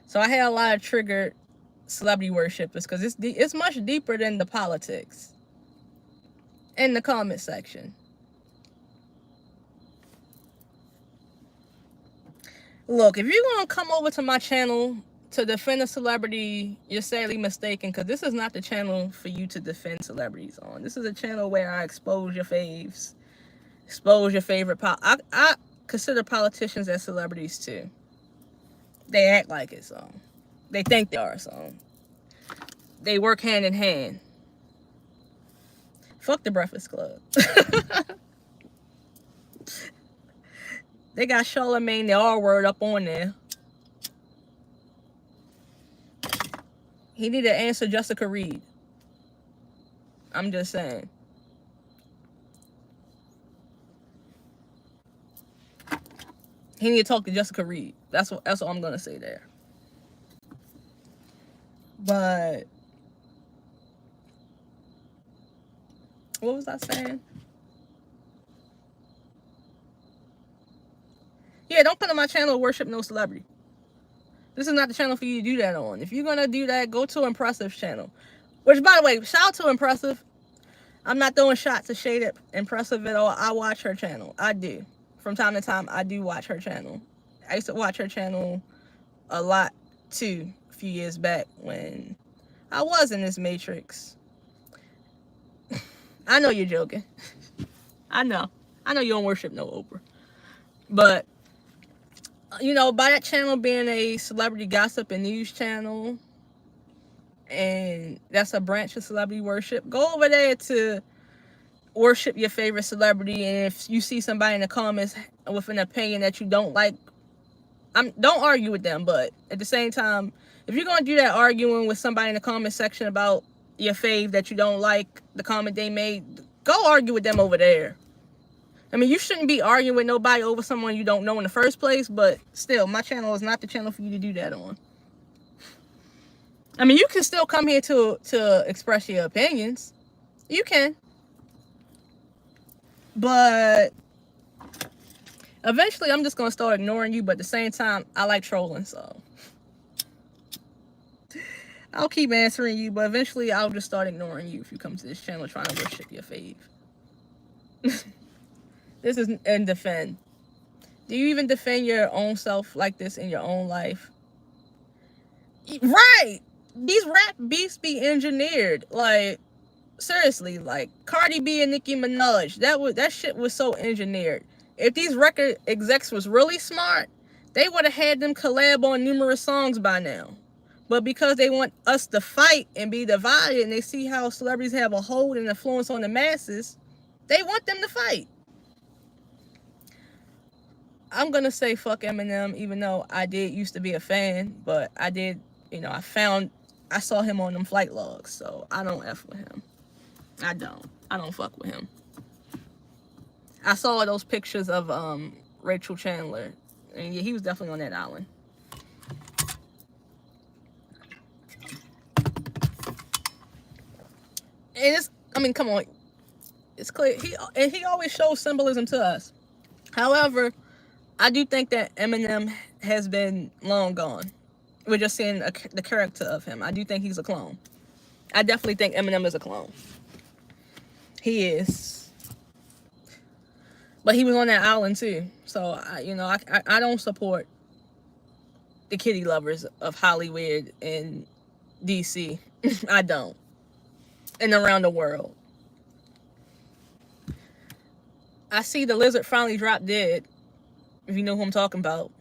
So I had a lot of triggered celebrity worshippers because it's much deeper than the politics in the comment section. Look, if you're going to come over to my channel to defend a celebrity, you're sadly mistaken, because this is not the channel for you to defend celebrities on. This is a channel where I expose your faves, expose your favorite I consider politicians as celebrities too. They act like it, so they think they are, so they work hand in hand. Fuck the Breakfast Club. They got Charlamagne, the R word, up on there. He need to answer Jessica Reed. I'm just saying. He need to talk to Jessica Reed. That's what I'm gonna say there. But what was I saying? Yeah, don't come to my channel to worship no celebrity. This is not the channel for you to do that on. If you're gonna do that, go to Impressive's channel. Which, by the way, shout out to Impressive. I'm not throwing shots of shade at Impressive at all. I watch her channel. I do. From time to time, I do watch her channel. I used to watch her channel a lot too a few years back when I was in this matrix. I know you're joking. I know you don't worship no Oprah. But, you know, by that channel being a celebrity gossip and news channel, and that's a branch of celebrity worship, go over there to worship your favorite celebrity. And if you see somebody in the comments with an opinion that you don't like, don't argue with them. But at the same time, if you're going to do that arguing with somebody in the comment section about your fave that you don't like, the comment they made, go argue with them over there. I mean, you shouldn't be arguing with nobody over someone you don't know in the first place, but still, my channel is not the channel for you to do that on. I mean, you can still come here to express your opinions. You can. But eventually, I'm just going to start ignoring you, but at the same time, I like trolling, so I'll keep answering you, but eventually, I'll just start ignoring you if you come to this channel trying to worship your fave. This is in defend. Do you even defend your own self like this in your own life? Right. These rap beats be engineered. Like, seriously, like Cardi B and Nicki Minaj. That shit was so engineered. If these record execs was really smart, they would have had them collab on numerous songs by now. But because they want us to fight and be divided, and they see how celebrities have a hold and influence on the masses, they want them to fight. I'm going to say fuck Eminem, even though I did used to be a fan, but I did, you know, I saw him on them flight logs, so I don't F with him. I don't fuck with him. I saw those pictures of Rachel Chandler, and yeah, he was definitely on that island. And it's, I mean, come on, it's clear. He always shows symbolism to us. However, I do think that Eminem has been long gone. We're just seeing the character of him. I do think he's a clone. I definitely think Eminem is a clone. He is. But he was on that island too. So, I don't support the kitty lovers of Hollywood and DC. I don't. And around the world. I see the lizard finally drop dead. If you know who I'm talking about.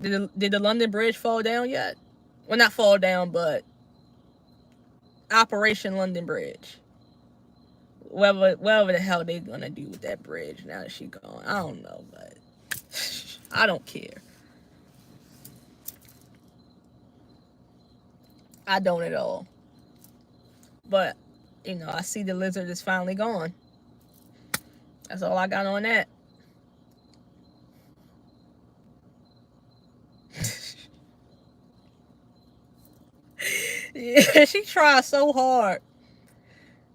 Did the London Bridge fall down yet? Well, not fall down, but Operation London Bridge. Whatever the hell they gonna do with that bridge now that she gone. I don't know, but I don't care. I don't at all. But, you know, I see the lizard is finally gone. That's all I got on that. Yeah, she tried so hard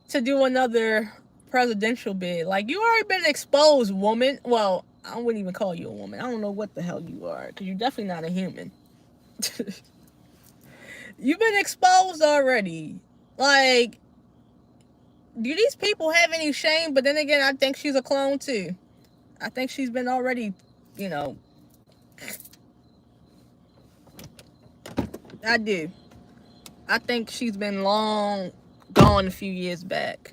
to do another presidential bid. Like, you already been exposed, woman. Well, I wouldn't even call you a woman. I don't know what the hell you are, because you're definitely not a human. You've been exposed already. Like, do these people have any shame? But then again, I think she's a clone too. I think she's been already, you know. I do. I think she's been long gone a few years back.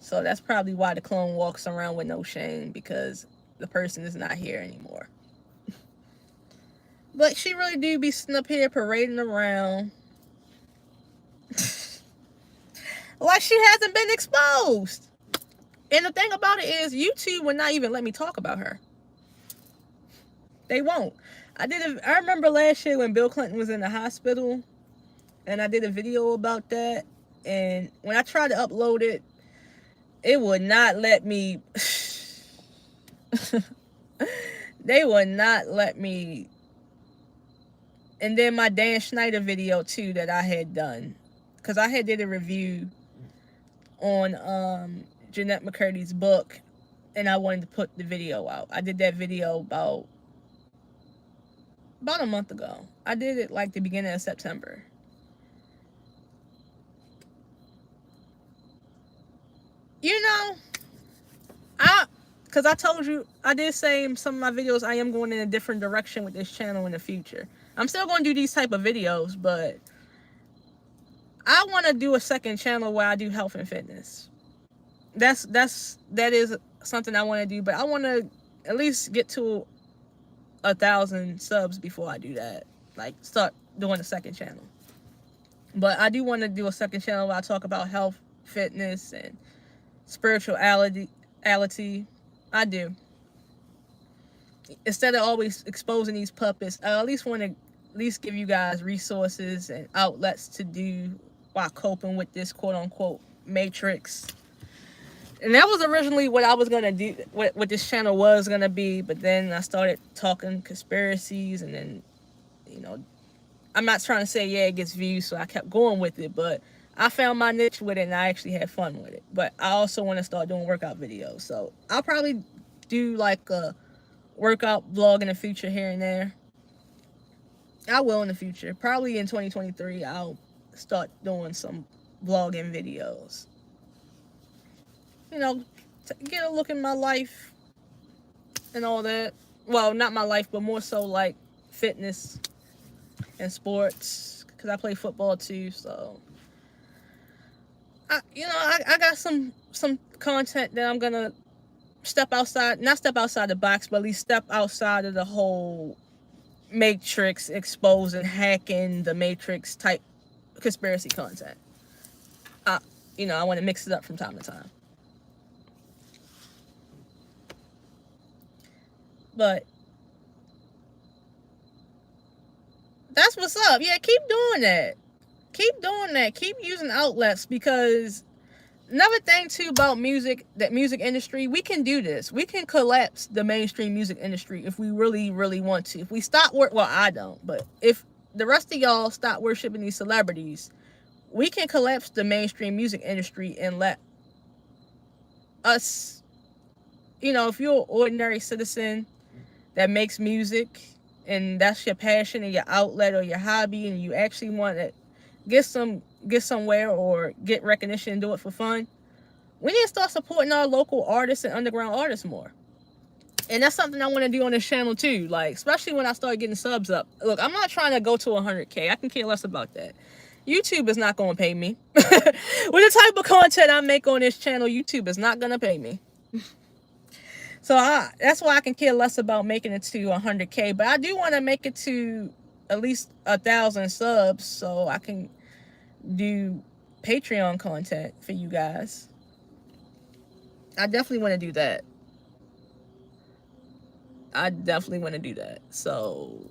So that's probably why the clone walks around with no shame, because the person is not here anymore. But she really do be sitting up here parading around like she hasn't been exposed. And the thing about it is, YouTube would not even let me talk about her. They won't. I remember last year when Bill Clinton was in the hospital, and I did a video about that. And when I tried to upload it, it would not let me. They would not let me. And then my Dan Schneider video too that I had done, because I had did a review on Jeanette McCurdy's book, and I wanted to put the video out. I did that video about a month ago. I did it like the beginning of September. You know, because I told you, I did say in some of my videos I am going in a different direction with this channel in the future. I'm still going to do these type of videos, but I want to do a second channel where I do health and fitness. That is something I want to do, but I want to at least get to 1,000 subs before I do that. Like, start doing a second channel. But I do want to do a second channel where I talk about health, fitness, and spirituality. I do. Instead of always exposing these puppets, I at least want to give you guys resources and outlets to do while coping with this quote-unquote matrix. And that was originally what I was going to do, what this channel was going to be, but then I started talking conspiracies, and then, you know, I'm not trying to say, yeah, it gets views, so I kept going with it, but I found my niche with it, and I actually had fun with it. But I also want to start doing workout videos, so I'll probably do like a workout vlog in the future here and there. I will in the future. Probably in 2023, I'll start doing some vlogging videos. You know, get a look in my life and all that. Well, not my life, but more so like fitness and sports, because I play football too, so I got some content that I'm gonna not step outside the box, but at least step outside of the whole matrix, exposing, hacking the matrix type conspiracy content. I want to mix it up from time to time. But that's what's up. Yeah, keep doing that. Keep doing that. Keep using outlets, because another thing too about music, that music industry, we can do this. We can collapse the mainstream music industry if we really, really want to. If we stop I don't, but if the rest of y'all stop worshiping these celebrities, we can collapse the mainstream music industry and let us, if you're an ordinary citizen that makes music and that's your passion and your outlet or your hobby, and you actually want to get somewhere or get recognition and do it for fun, we need to start supporting our local artists and underground artists more. And that's something I want to do on this channel too, like especially when I start getting subs up. Look, I'm not trying to go to 100K. I can care less about that. YouTube is not going to pay me. With the type of content I make on this channel, YouTube is not going to pay me. So that's why I can care less about making it to 100K. But I do want to make it to at least 1,000 subs so I can do Patreon content for you guys. I definitely want to do that. So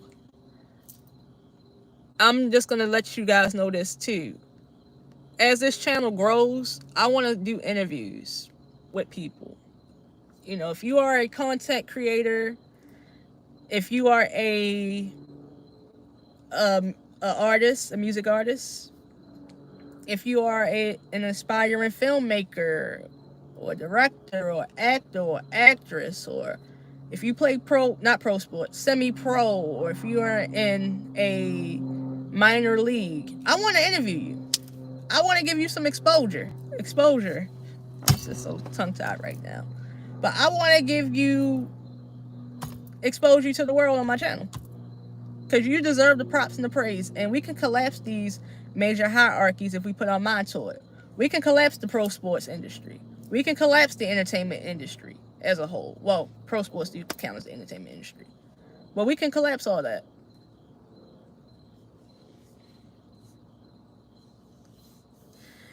I'm just going to let you guys know this too. As this channel grows, I want to do interviews with people. You know, if you are a content creator, if you are a artist, a music artist, if you are an aspiring filmmaker or director or actor or actress, or if you play not pro sports, semi-pro, or if you are in a minor league, I want to interview you. I want to give you some exposure. I'm just so tongue-tied right now. But I want to expose you to the world on my channel. Because you deserve the props and the praise. And we can collapse these major hierarchies if we put our mind to it. We can collapse the pro sports industry. We can collapse the entertainment industry as a whole. Well, pro sports do count as the entertainment industry. But we can collapse all that.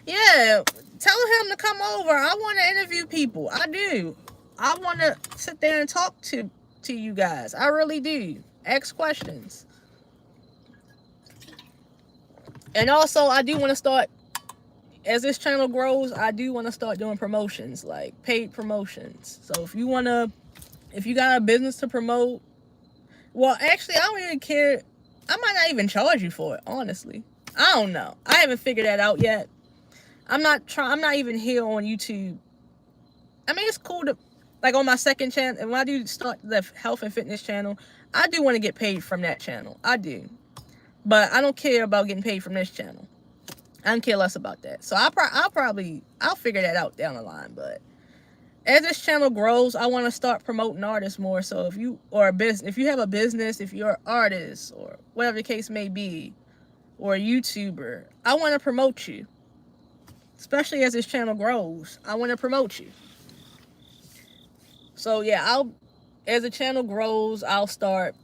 Yeah, tell him to come over. I want to interview people. I do. I want to sit there and talk to you guys. I really do. Ask questions. And also, I do want to start, as this channel grows, I do want to start doing promotions, like paid promotions. So if you got a business to promote, well, actually, I don't even care. I might not even charge you for it, honestly. I don't know. I haven't figured that out yet. I'm not even here on YouTube. I mean, it's cool to, like on my second channel, and when I do start the health and fitness channel, I do want to get paid from that channel. I do. But I don't care about getting paid from this channel. I don't care less about that. So I'll figure that out down the line. But as this channel grows, I want to start promoting artists more. So if you have a business, if you're an artist or whatever the case may be, or a YouTuber, I want to promote you. Especially as this channel grows, I want to promote you. So yeah, as the channel grows, I'll start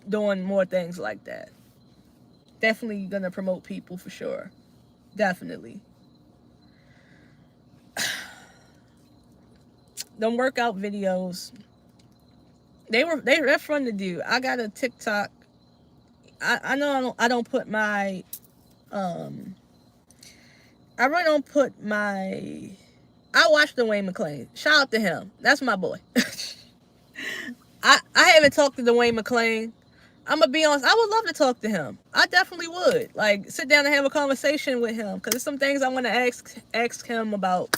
doing more things like that. Definitely gonna promote people for sure. Definitely. Them workout videos, they're fun to do. I got a TikTok. I know I don't put my I really don't put my. I watch Dwayne McClain. Shout out to him. That's my boy. I haven't talked to Dwayne McClain. I'm gonna be honest. I would love to talk to him. I definitely would. Like, sit down and have a conversation with him, because there's some things I want to ask him about.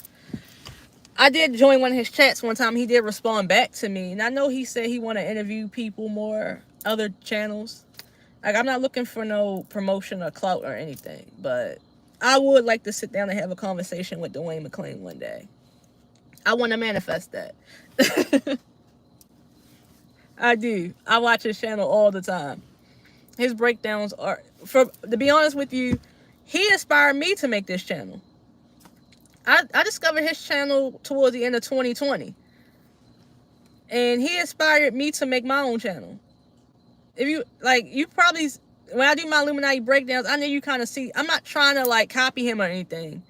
I did join one of his chats one time. He did respond back to me, and I know he said he want to interview people more, other channels. Like, I'm not looking for no promotion or clout or anything, but I would like to sit down and have a conversation with Dwayne McClain one day. I want to manifest that. I do. I watch his channel all the time. His breakdowns are, to be honest with you, he inspired me to make this channel. I discovered his channel towards the end of 2020. And he inspired me to make my own channel. If you probably, when I do my Illuminati breakdowns, I know you kind of see, I'm not trying to like copy him or anything,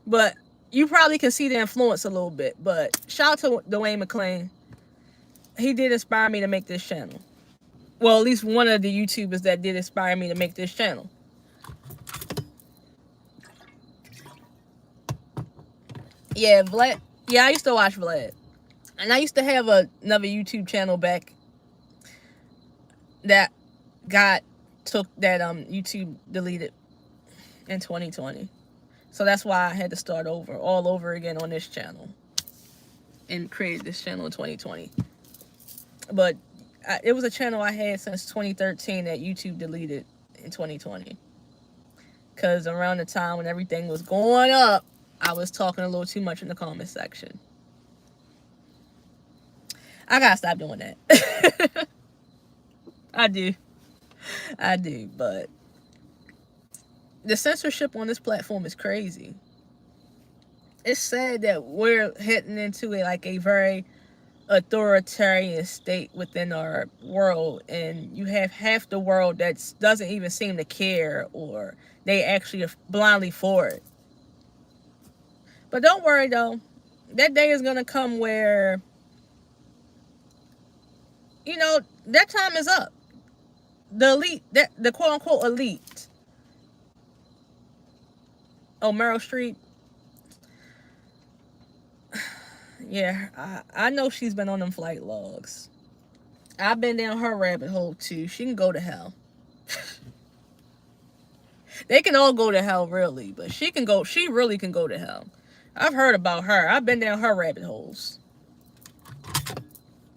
but you probably can see the influence a little bit. But shout out to Dwayne McClain. He did inspire me to make this channel. Well, at least one of the YouTubers that did inspire me to make this channel. Yeah, Vlad. Yeah, I used to watch Vlad. And I used to have another YouTube channel back that YouTube deleted in 2020. So that's why I had to start all over again on this channel. And created this channel in 2020. But it was a channel I had since 2013 that YouTube deleted in 2020. Because around the time when everything was going up, I was talking a little too much in the comment section. I gotta stop doing that. I do, but The censorship on this platform is crazy. It's sad that we're heading into a very authoritarian state within our world, and you have half the world that doesn't even seem to care, or they actually are blindly for it. But don't worry though, that day is gonna come where, you know, that time is up. The elite, the quote unquote elite. Oh, Meryl Streep. Yeah, I know she's been on them flight logs. I've been down her rabbit hole too. She can go to hell. They can all go to hell, really, but she can go. She really can go to hell. I've heard about her. I've been down her rabbit holes.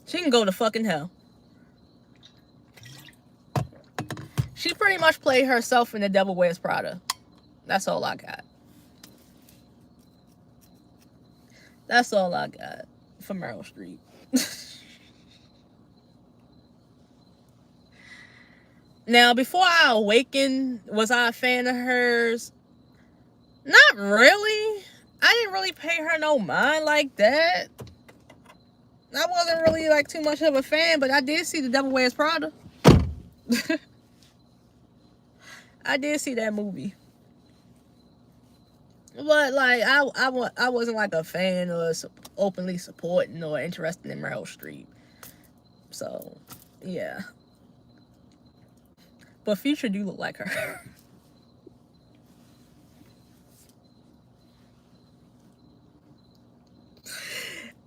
She can go to fucking hell. She pretty much played herself in The Devil Wears Prada. That's all I got. That's all I got for Meryl Streep. Now, before I awakened, was I a fan of hers? Not really. I didn't really pay her no mind like that. I wasn't really like too much of a fan, but I did see The Devil Wears Prada. I did see that movie. But like I wasn't like a fan or openly supporting or interested in Meryl Streep. So, yeah. But Future do look like her.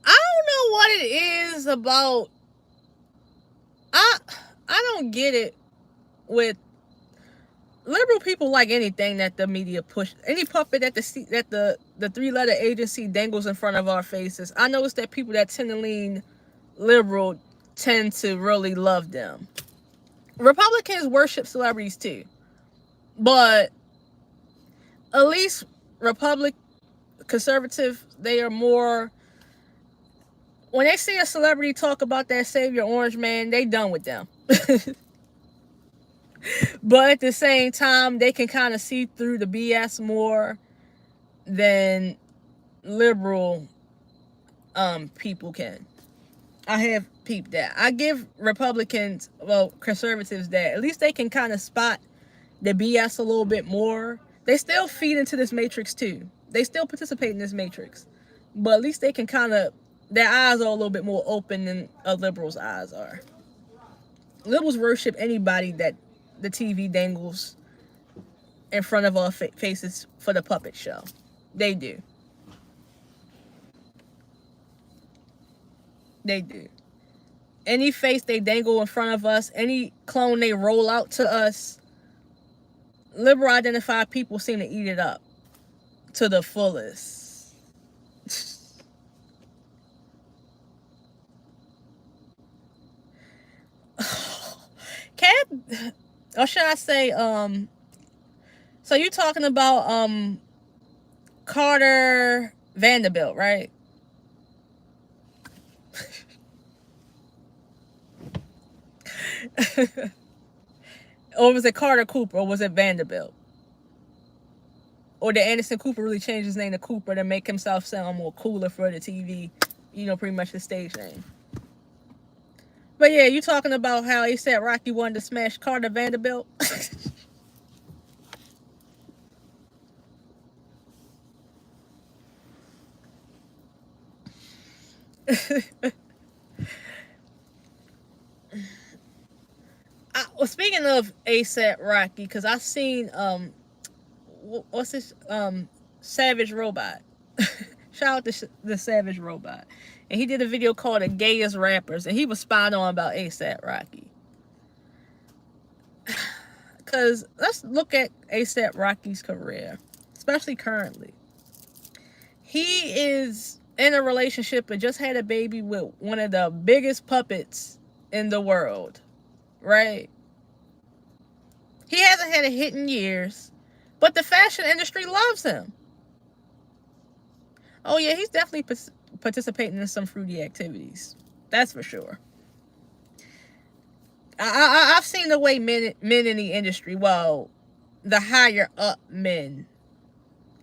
I don't know what it is about. I don't get it with liberal people. Like anything that the media push, any puppet that the three-letter agency dangles in front of our faces. I noticed that people that tend to lean liberal tend to really love them. Republicans worship celebrities too, but at least conservative, they are more. When they see a celebrity talk about that Savior Orange Man, they done with them. But at the same time, they can kind of see through the BS more than liberal people can. I have peeped that. I give Republicans, well, conservatives, that at least they can kind of spot the BS a little bit more. They still feed into this matrix too. They still participate in this matrix. But at least they can kind of, their eyes are a little bit more open than a liberal's eyes are. Liberals worship anybody that the TV dangles in front of our faces for the puppet show. They do. They do. Any face they dangle in front of us, any clone they roll out to us, liberal identified people seem to eat it up to the fullest. Or should I say, so you're talking about Carter Vanderbilt, right? Or was it Carter Cooper, or was it Vanderbilt? Or did Anderson Cooper really change his name to Cooper to make himself sound more cooler for the TV? You know, pretty much his stage name. But yeah, you talking about how he said Rocky wanted to smash Carter Vanderbilt? Well, speaking of ASAP Rocky, because I seen what's this Savage Robot. Shout out to the Savage Robot, and he did a video called "The Gayest Rappers," and he was spot on about ASAP Rocky. Because let's look at ASAP Rocky's career, especially currently. He is in a relationship and just had a baby with one of the biggest puppets in the world, right? He hasn't had a hit in years, but the fashion industry loves him. Oh yeah, he's definitely participating in some fruity activities. That's for sure. I've seen the way men in the industry, well, the higher up men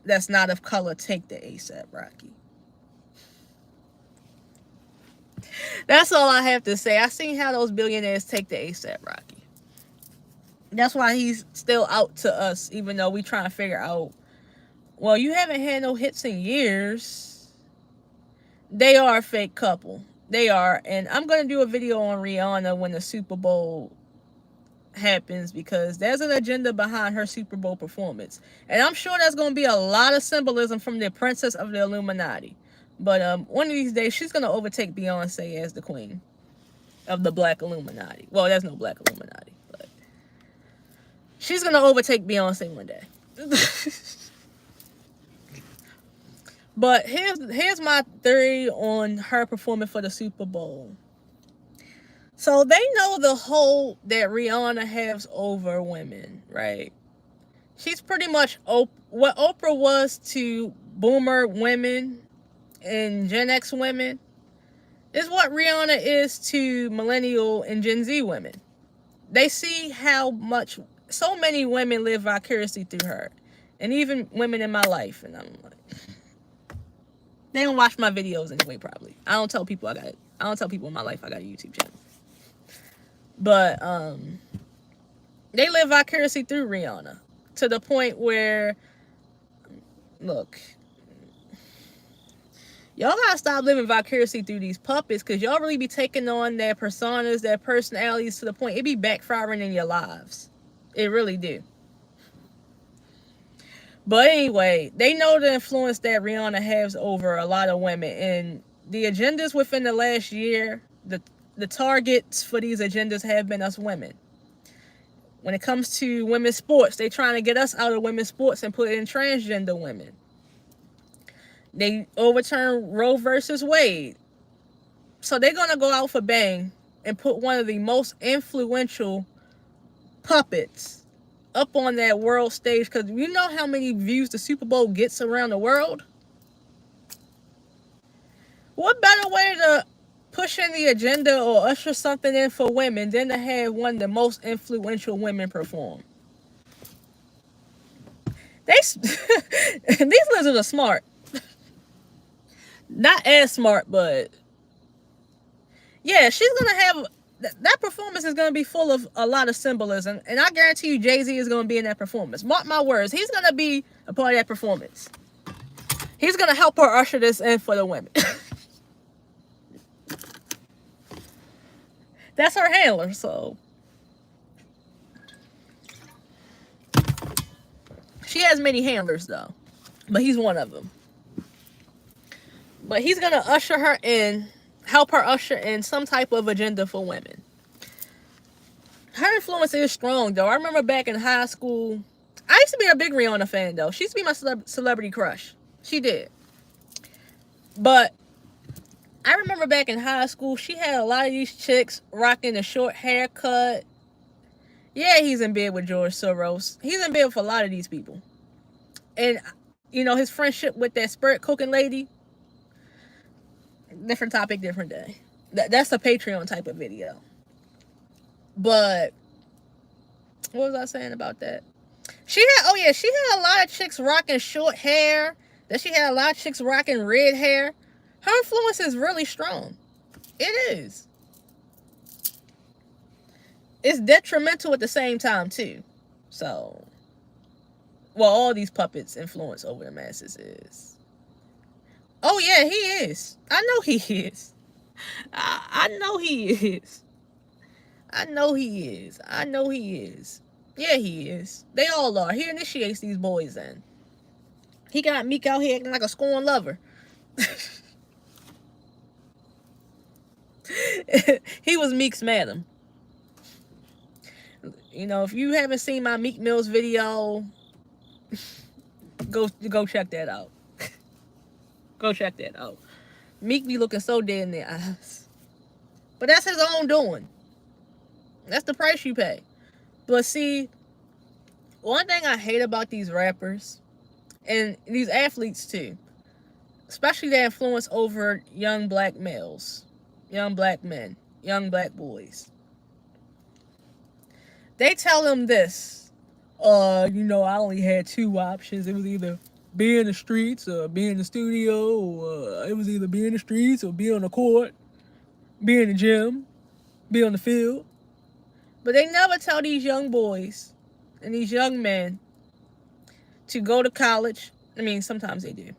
that's not of color take the ASAP Rocky. That's all I have to say. I seen how those billionaires take the ASAP Rocky. That's why he's still out to us, even though we trying to figure out, well, you haven't had no hits in years. They are a fake couple. They are. And I'm going to do a video on Rihanna when the Super Bowl happens, because there's an agenda behind her Super Bowl performance. And I'm sure there's going to be a lot of symbolism from the princess of the Illuminati. But one of these days, she's going to overtake Beyonce as the queen of the Black Illuminati. Well, there's no Black Illuminati, but she's going to overtake Beyonce one day. But here's my theory on her performing for the Super Bowl. So they know the hold that Rihanna has over women, right? She's pretty much what Oprah was to boomer women and Gen X women is what Rihanna is to millennial and Gen Z women. They see how much so many women live vicariously through her, and even women in my life. And I'm like, they don't watch my videos anyway. Probably I don't tell people I don't tell people in my life I got a YouTube channel. But they live vicariously through Rihanna to the point where, look, y'all gotta stop living vicariously through these puppets, because y'all really be taking on their personas, their personalities, to the point it be backfiring in your lives. It really do. But anyway, they know the influence that Rihanna has over a lot of women, and the agendas within the last year, the targets for these agendas have been us women. When it comes to women's sports, they trying to get us out of women's sports and put in transgender women. They overturned Roe versus Wade. So they're going to go out for bang and put one of the most influential puppets up on that world stage, because you know how many views the Super Bowl gets around the world? What better way to push in the agenda or usher something in for women than to have one of the most influential women perform? These lizards are smart. Not as smart, but yeah, she's gonna have that performance is gonna be full of a lot of symbolism, and I guarantee you Jay-Z is gonna be in that performance. Mark my words, he's gonna be a part of that performance. He's gonna help her usher this in for the women. That's her handler, so she has many handlers though, but he's one of them. But he's gonna usher her in, help her usher in some type of agenda for women. Her influence is strong though. I remember back in high school, I used to be a big Rihanna fan though. She used to be my celebrity crush. She did. But I remember back in high school, she had a lot of these chicks rocking a short haircut. Yeah, he's in bed with George Soros. He's in bed with a lot of these people. And, you know, his friendship with that spirit cooking lady, different topic, different day. That's a Patreon type of video. But what was I saying about that? She had a lot of chicks rocking short hair. Then she had a lot of chicks rocking red hair. Her influence is really strong. It is. It's detrimental at the same time too. So, well, all these puppets' influence over the masses is. Oh yeah, he is. I know he is. I know he is. I know he is. I know he is. Yeah, he is. They all are. He initiates these boys in. He got Meek out here acting like a scorn lover. He was Meek's madam. You know, if you haven't seen my Meek Mill's video, go check that out. Go check that out. Meek be looking so dead in their eyes. But that's his own doing. That's the price you pay. But see, one thing I hate about these rappers, and these athletes too, especially their influence over young black males, young black men, young black boys. They tell them this I only had two options. It was either be in the streets or be in the studio, or it was either be in the streets or be on the court, be in the gym, be on the field. But they never tell these young boys and these young men to go to college. I mean, sometimes they do.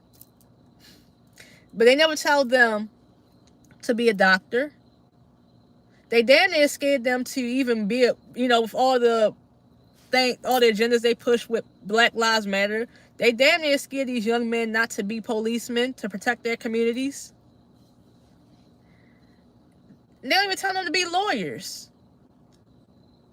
But they never tell them to be a doctor. They damn near scared them to even be with all the agendas they push with Black Lives Matter. They damn near scared these young men not to be policemen to protect their communities. They don't even tell them to be lawyers.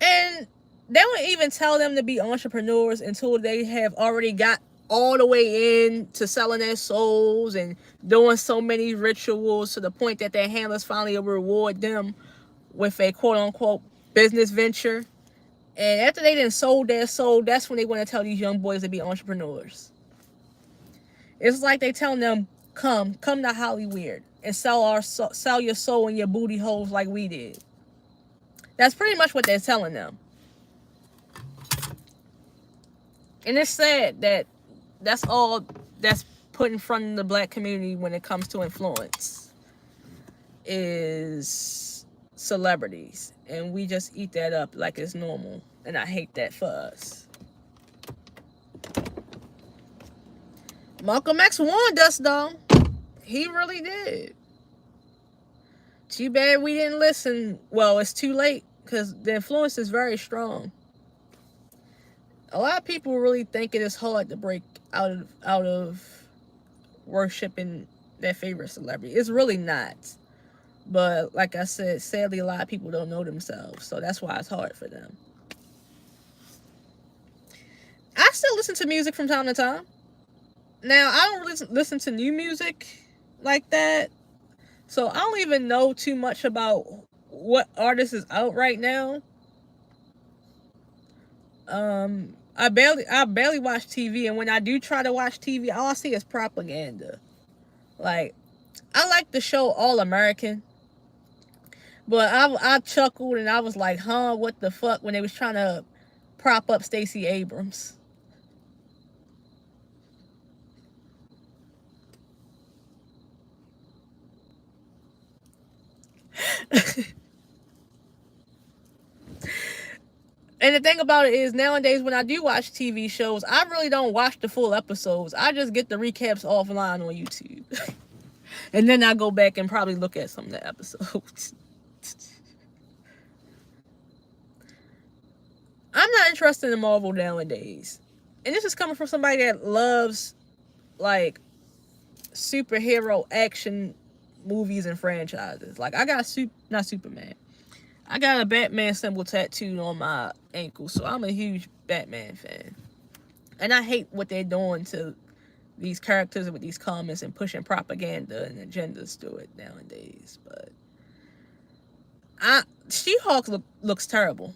And they don't even tell them to be entrepreneurs until they have already got all the way in to selling their souls and doing so many rituals to the point that their handlers finally will reward them with a quote-unquote business venture. And after they done sold their soul, that's when they want to tell these young boys to be entrepreneurs. It's like they telling them, come to Hollywood and sell your soul and your booty holes like we did. That's pretty much what they're telling them. And it's sad that that's all that's put in front of the Black community when it comes to influence is celebrities. And we just eat that up like it's normal. And I hate that for us. Malcolm X warned us, though. He really did. Too bad we didn't listen. Well, it's too late because the influence is very strong. A lot of people really think it is hard to break out of worshiping their favorite celebrity. It's really not. But like I said, sadly, a lot of people don't know themselves. So that's why it's hard for them. I still listen to music from time to time. Now, I don't really listen to new music like that. So I don't even know too much about what artist is out right now. I barely watch TV, and when I do try to watch TV, all I see is propaganda. Like, I like the show All American, but I chuckled and I was like, huh, what the fuck, when they was trying to prop up Stacey Abrams. And the thing about it is, nowadays when I do watch TV shows, I really don't watch the full episodes. I just get the recaps offline on YouTube. And then I go back and probably look at some of the episodes. I'm not interested in Marvel nowadays. And this is coming from somebody that loves, like, superhero action movies and franchises. Like, I got not Superman. I got a Batman symbol tattooed on my ankle, so I'm a huge Batman fan. And I hate what they're doing to these characters with these comments and pushing propaganda and agendas through it nowadays. But She-Hulk looks terrible.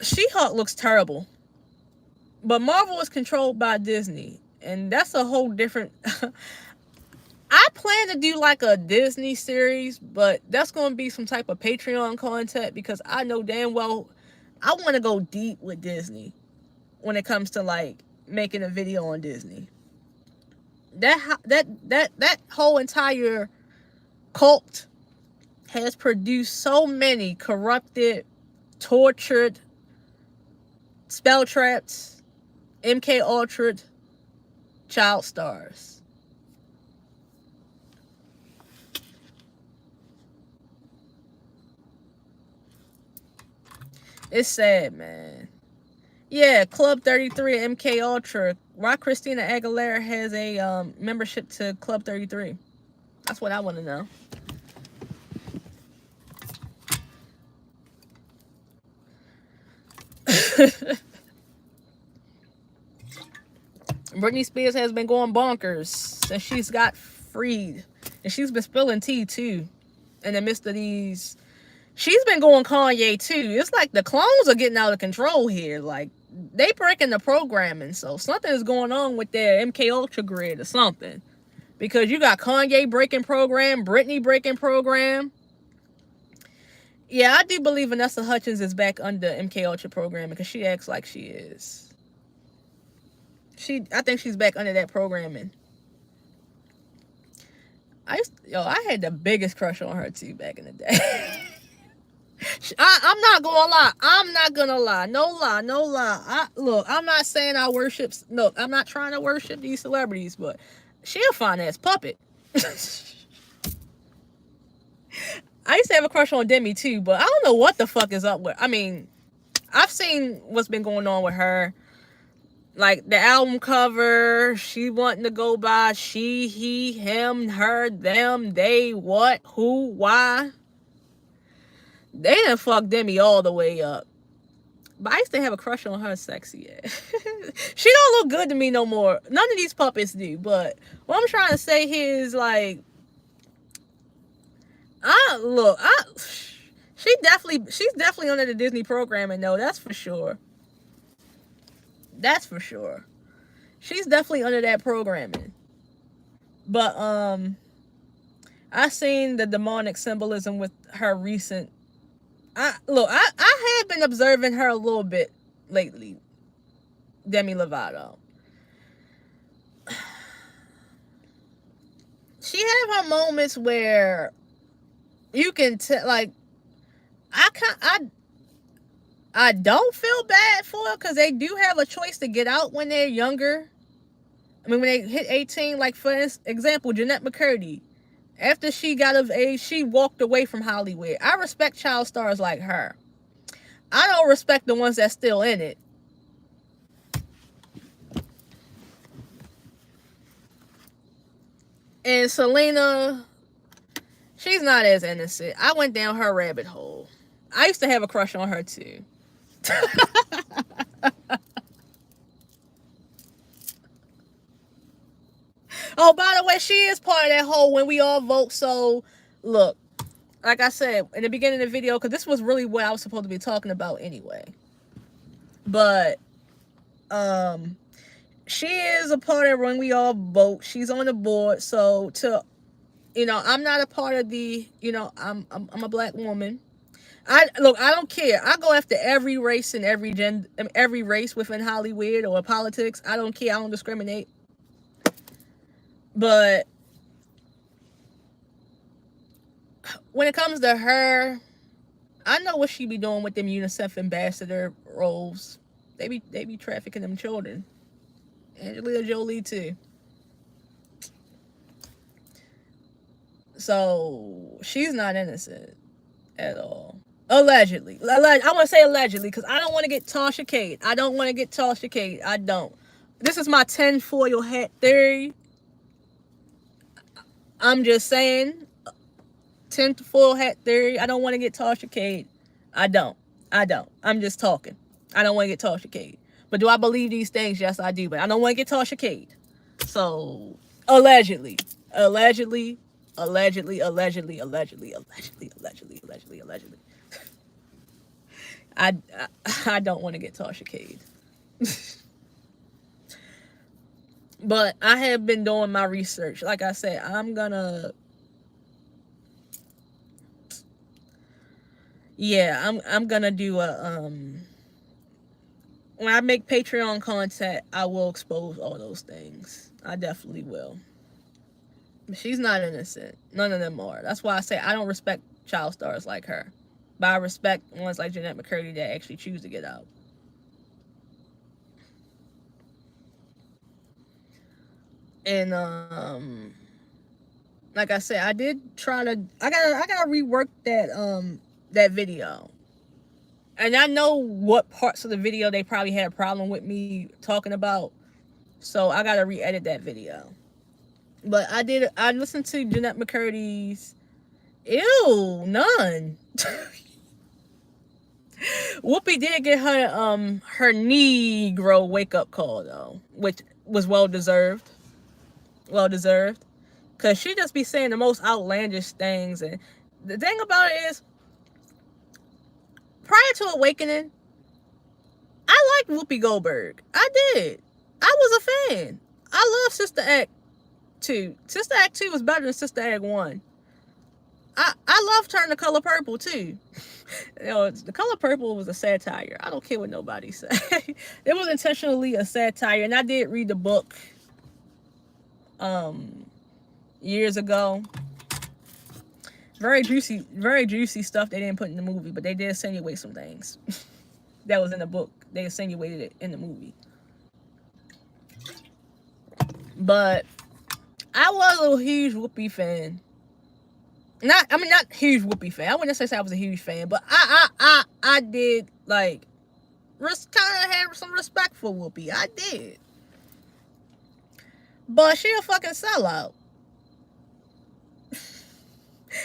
She-Hulk looks terrible. But Marvel is controlled by Disney, and that's a whole different... I plan to do like a Disney series, but that's going to be some type of Patreon content because I know damn well I want to go deep with Disney when it comes to like making a video on Disney. That whole entire cult has produced so many corrupted, tortured, spell trapped, MK Ultra child stars. It's sad, man. Yeah, Club 33 MK Ultra. Why Christina Aguilera has a membership to Club 33? That's what I want to know. Britney Spears has been going bonkers since she's got freed. And she's been spilling tea, too, in the midst of these... She's been going Kanye, too. It's like the clones are getting out of control here. Like, they breaking the programming. So something is going on with their MK Ultra grid or something. Because you got Kanye breaking program, Britney breaking program. Yeah, I do believe Vanessa Hutchins is back under MK Ultra programming because she acts like she is. I think she's back under that programming. I had the biggest crush on her too back in the day. I'm not gonna lie. I'm not gonna lie. No lie. No lie. Look, I'm not saying I worship. Look, I'm not trying to worship these celebrities, but she a fine ass puppet. I used to have a crush on Demi too, but I don't know what the fuck is up with. I mean, I've seen what's been going on with her. Like the album cover, she wanting to go by she, he, him, her, them, they, what, who, why. They done fucked Demi all the way up. But I used to have a crush on her sexy ass. She don't look good to me no more. None of these puppets do. But what I'm trying to say here is like, she's definitely under the Disney programming though. That's for sure. That's for sure. She's definitely under that programming. But I seen the demonic symbolism with her recent. I have been observing her a little bit lately. Demi Lovato. She have her moments where you can tell, like, I don't feel bad for her because they do have a choice to get out when they're younger. I mean, when they hit 18, like for example, Jeanette McCurdy. After she got of age, she walked away from Hollywood. I respect child stars like her. I don't respect the ones that's still in it. And Selena, she's not as innocent. I went down her rabbit hole. I used to have a crush on her too. Oh, by the way, she is part of that whole when we all vote. So, look, like I said in the beginning of the video, because this was really what I was supposed to be talking about anyway. But, she is a part of when we all vote. She's on the board. So, I'm not a part of the, I'm a black woman. I don't care. I go after every race and every race within Hollywood or politics. I don't care. I don't discriminate. But when it comes to her, I know what she be doing with them UNICEF ambassador roles. They be trafficking them children. Angelina Jolie too. So she's not innocent at all. Allegedly. I want to say allegedly because I don't want to get Tasha Cade. I don't. This is my tinfoil hat theory. I'm just saying, tinfoil hat theory. I don't want to get Tasha Cade. I don't. I'm just talking. I don't want to get Tasha Cade. But do I believe these things? Yes, I do. But I don't want to get Tasha Cade. So, allegedly. I don't want to get Tasha Cade. But I have been doing my research. Like I said, I'm gonna do a when I make Patreon content, I will expose all those things. I definitely will. She's not innocent. None of them are. That's why I say I don't respect child stars like her. But I respect ones like Jeanette McCurdy that actually choose to get out. And like I said, I gotta rework that video. And I know what parts of the video they probably had a problem with me talking about. So I gotta re-edit that video. But I listened to Jeanette McCurdy's none. Whoopi did get her Negro wake up call though, which was well deserved. Cause she just be saying the most outlandish things, and the thing about it is, prior to Awakening, I liked Whoopi Goldberg. I did. I was a fan. I love Sister Act 2. Sister Act 2 was better than Sister Act 1. I loved her in The Color Purple too. The Color Purple was a satire. I don't care what nobody say. It was intentionally a satire, and I did read the book years ago. Very juicy stuff they didn't put in the movie, but they did insinuate some things that was in the book. They insinuated it in the movie. But I was a huge Whoopi fan. Not huge Whoopi fan. I wouldn't say I was a huge fan, but I did like kind of have some respect for Whoopi. I did. But she a fucking sellout.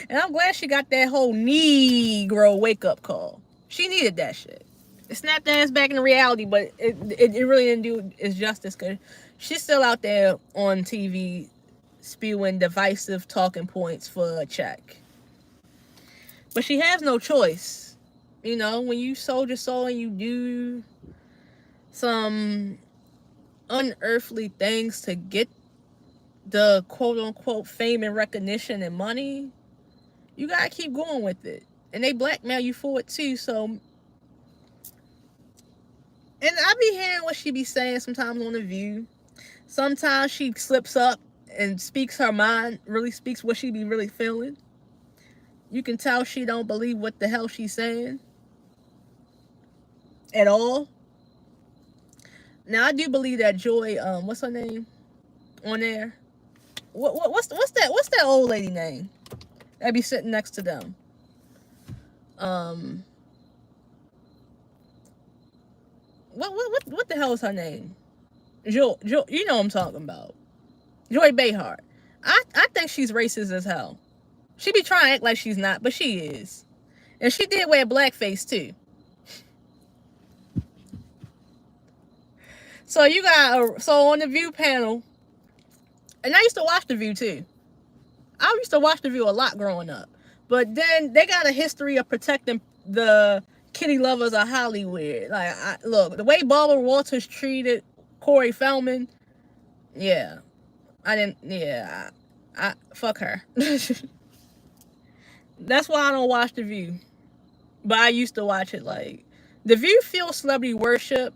And I'm glad she got that whole Negro wake up call. She needed that shit. It snapped her ass back into reality, but it really didn't do its justice because she's still out there on TV spewing divisive talking points for a check. But she has no choice. You know, when you sold your soul and you do some unearthly things to get the quote-unquote fame and recognition and money, you gotta keep going with it. And they blackmail you for it too, so... And I be hearing what she be saying sometimes on The View. Sometimes she slips up and speaks her mind, really speaks what she be really feeling. You can tell she don't believe what the hell she's saying at all. Now I do believe that Joy, what's her name on there? What's that old lady name that be sitting next to them? What the hell is her name? Joy, you know what I'm talking about. Joy Behar. I think she's racist as hell. She be trying to act like she's not, but she is. And she did wear blackface too. So you got so on the View panel, and I used to watch The View too. I used to watch The View a lot growing up. But then they got a history of protecting the kitty lovers of Hollywood. Like, look, the way Barbara Walters treated Corey Feldman, yeah. I fuck her. That's why I don't watch The View. But I used to watch it. Like, The View feels celebrity worship.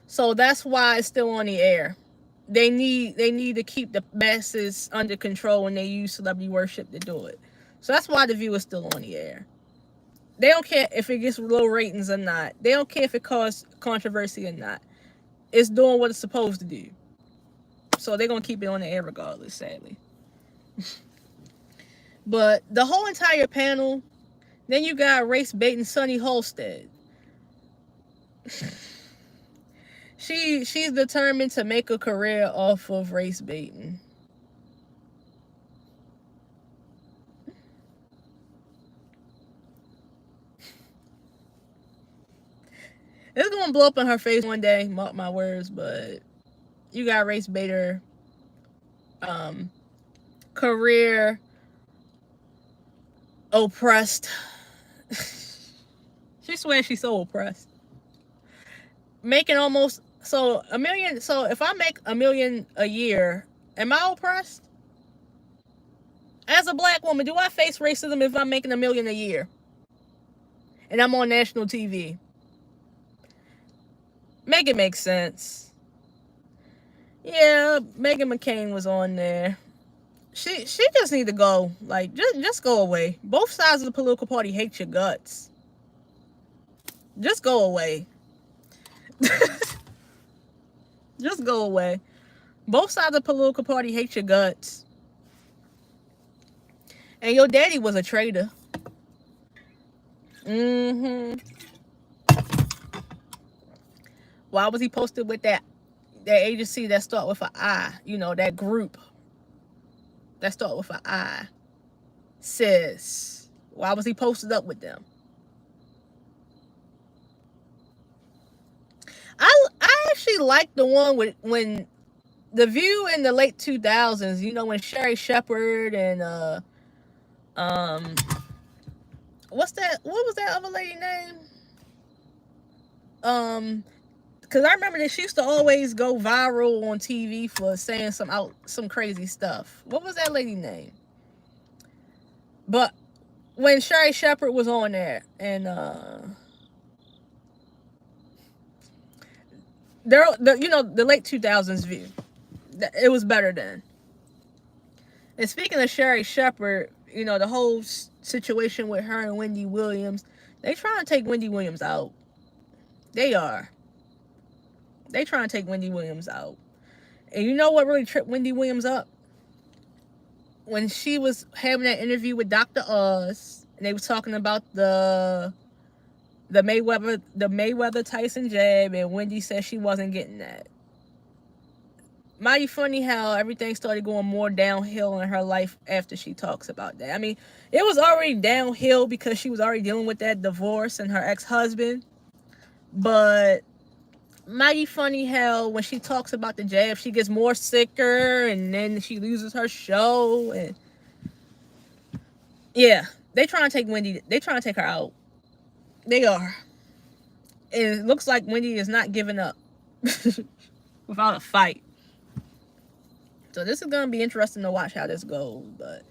So that's why it's still on the air. They need to keep the masses under control when they use celebrity worship to do it. So that's why The View is still on the air. They don't care if it gets low ratings or not. They don't care if it causes controversy or not. It's doing what it's supposed to do. So they're going to keep it on the air regardless, sadly. But the whole entire panel, then you got race baiting Sonny Holstead. She's determined to make a career off of race baiting. It's gonna blow up in her face one day, mark my words, but you got race baiter career oppressed. She swears she's so oppressed. Making almost $1 million. So if I make $1 million a year, am I oppressed? As a black woman, do I face racism if I'm making $1 million a year and I'm on national TV? Make it make sense. Yeah, Meghan McCain was on there. She just need to go. Like, just go away. Both sides of the political party hate your guts. Just go away. Just go away. Both sides of the political party hate your guts. And your daddy was a traitor. Why was he posted with that agency that start with an I? You know, that group that start with an I. Sis. Why was he posted up with them? I actually like the one with when The View in the late 2000s, you know, when Sherry Shepherd and what was that other lady name? Because I remember that she used to always go viral on TV for saying some crazy stuff. What was that lady name? But when Sherry Shepherd was on there, and the late 2000s view, it was better then. And speaking of Sherry Shepherd, the whole situation with her and Wendy Williams, they trying to take Wendy Williams out. They are. They trying to take Wendy Williams out. And you know what really tripped Wendy Williams up? When she was having that interview with Dr. Oz, and they was talking about the Mayweather Tyson jab, and Wendy said she wasn't getting that. Mighty funny how everything started going more downhill in her life after she talks about that. I mean, it was already downhill because she was already dealing with that divorce and her ex-husband. But mighty funny how when she talks about the jab, she gets more sicker, and then she loses her show. And yeah, they trying to take Wendy. They trying to take her out. They are. And it looks like Wendy is not giving up without a fight. So this is gonna be interesting to watch how this goes. But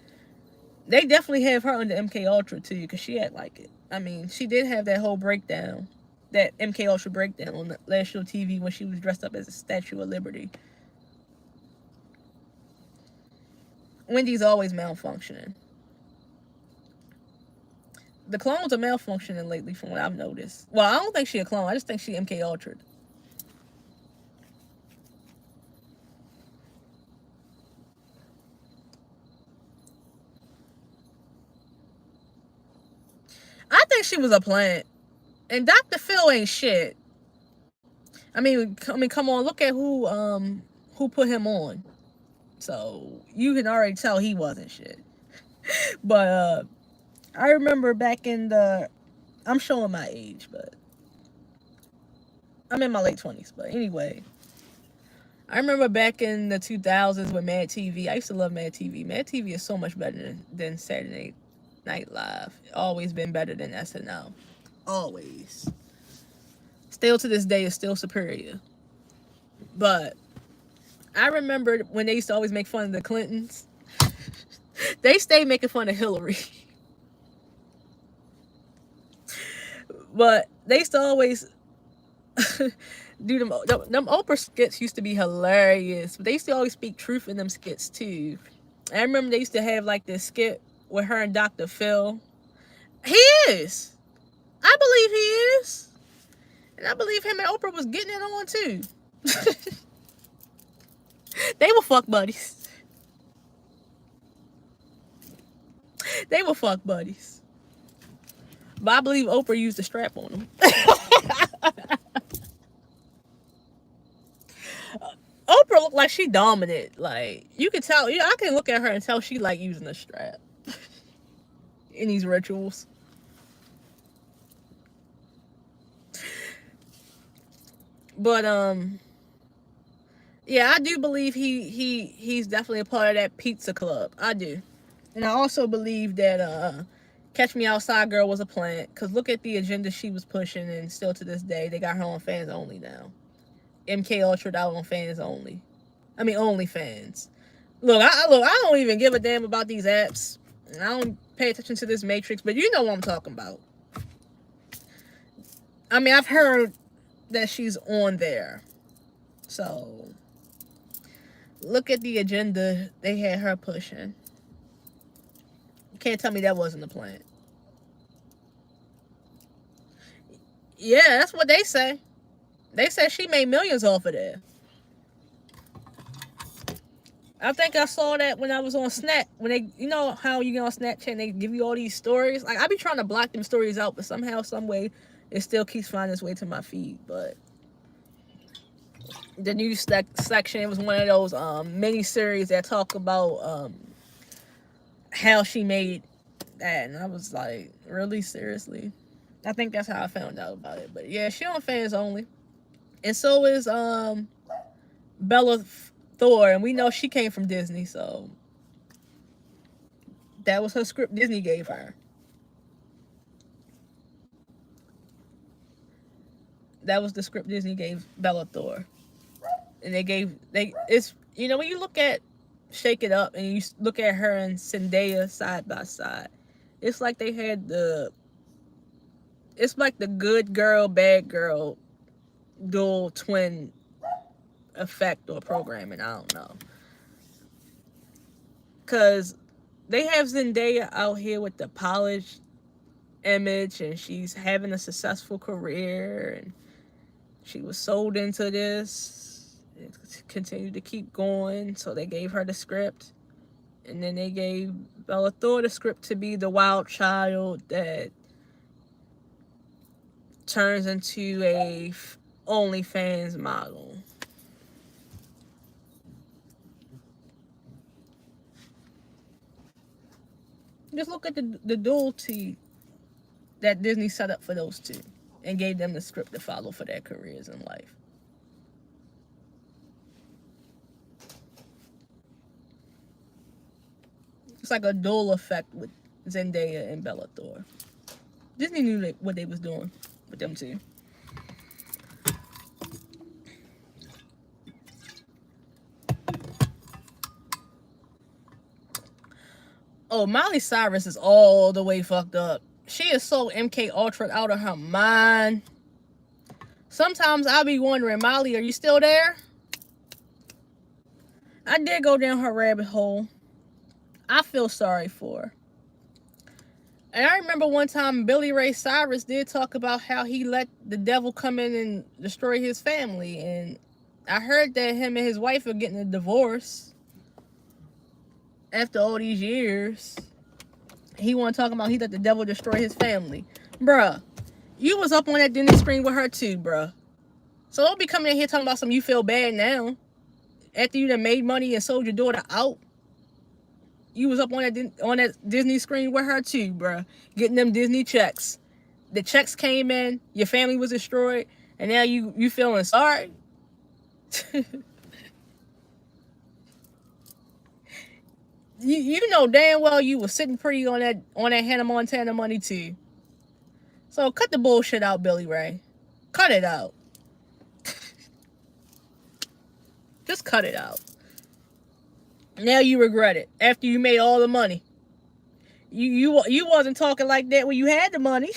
they definitely have her under MK Ultra too, because she act like it. I mean, she did have that whole breakdown, that MK Ultra breakdown on the last show TV when she was dressed up as a Statue of Liberty. Wendy's always malfunctioning. The clones are malfunctioning lately from what I've noticed. Well, I don't think she a clone. I just think she MK Ultra. I think she was a plant. And Dr. Phil ain't shit. I mean, come on, look at who put him on. So you can already tell he wasn't shit. But I remember back in I'm showing my age, but I'm in my late 20s. But anyway, I remember back in the 2000s with Mad TV. I used to love Mad TV. Mad TV is so much better than Saturday Night Live. Always been better than SNL. Always. Still to this day is still superior. But I remember when they used to always make fun of the Clintons. They stayed making fun of Hillary. But they used to always do them Oprah skits used to be hilarious. But they used to always speak truth in them skits too. I remember they used to have like this skit with her and Dr. Phil. He is. I believe he is. And I believe him and Oprah was getting it on too. They were fuck buddies. They were fuck buddies. But I believe Oprah used a strap on them. Oprah looked like she dominant. Like, you could tell, I can look at her and tell she like using a strap in these rituals. But yeah, I do believe he's definitely a part of that pizza club. I do. And I also believe that Catch Me Outside Girl was a plant. Because look at the agenda she was pushing, and still to this day, they got her on fans only now. MK Ultra out on fans only. I mean, only fans. Look, I don't even give a damn about these apps. I don't pay attention to this Matrix, but you know what I'm talking about. I mean, I've heard that she's on there. So, look at the agenda they had her pushing. You can't tell me that wasn't a plan. Yeah, that's what they say. They said she made millions off of that. I think I saw that when I was on Snap. When they, you know how you get on Snapchat and they give you all these stories? Like, I be trying to block them stories out, but somehow, some way, it still keeps finding its way to my feed. But the news section, it was one of those mini series that talk about how she made that, and I was like, really, seriously? I think that's how I found out about it. But yeah, she on fans only, and so is Bella Thor, and we know she came from Disney, so that was her script Disney gave her. That was the script Disney gave Bella Thor. And it's, when you look at Shake It Up and you look at her and Zendaya side by side, It's like they had it's like the good girl, bad girl dual twin effect or programming. I don't know. Because they have Zendaya out here with the polished image and she's having a successful career and she was sold into this. It continued to keep going, so they gave her the script. And then they gave Bella Thor the script to be the wild child that turns into a OnlyFans model. Just look at the duality that Disney set up for those two and gave them the script to follow for their careers in life. It's like a dual effect with Zendaya and Bella Thor. Disney knew what they was doing with them two. Oh, Miley Cyrus is all the way fucked up. She is so MK Ultra out of her mind. Sometimes I'll be wondering, Miley, are you still there? I did go down her rabbit hole. I feel sorry for her. And I remember one time Billy Ray Cyrus did talk about how he let the devil come in and destroy his family. And I heard that him and his wife are getting a divorce after all these years. He wasn't talking about he let the devil destroy his family. Bruh, you was up on that Disney screen with her too, bruh. So don't be coming in here talking about something you feel bad now. After you done made money and sold your daughter out. You was up on that Disney screen with her too, bruh. Getting them Disney checks. The checks came in, your family was destroyed, and now you feeling sorry? you know damn well you was sitting pretty on that Hannah Montana money too. So cut the bullshit out, Billy Ray. Cut it out. Just cut it out. Now you regret it after you made all the money. You wasn't talking like that when you had the money.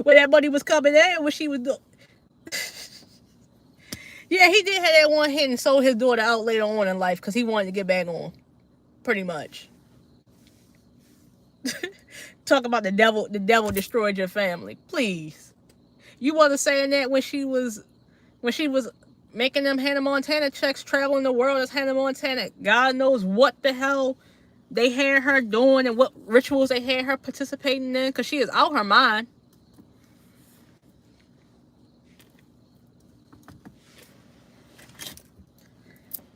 When that money was coming in, when she was doing. Yeah, he did have that one hit and sold his daughter out later on in life because he wanted to get back on. Pretty much. Talk about the devil destroyed your family. Please. You wasn't saying that when she was making them Hannah Montana checks, traveling the world as Hannah Montana. God knows what the hell they had her doing and what rituals they had her participating in, because she is out her mind.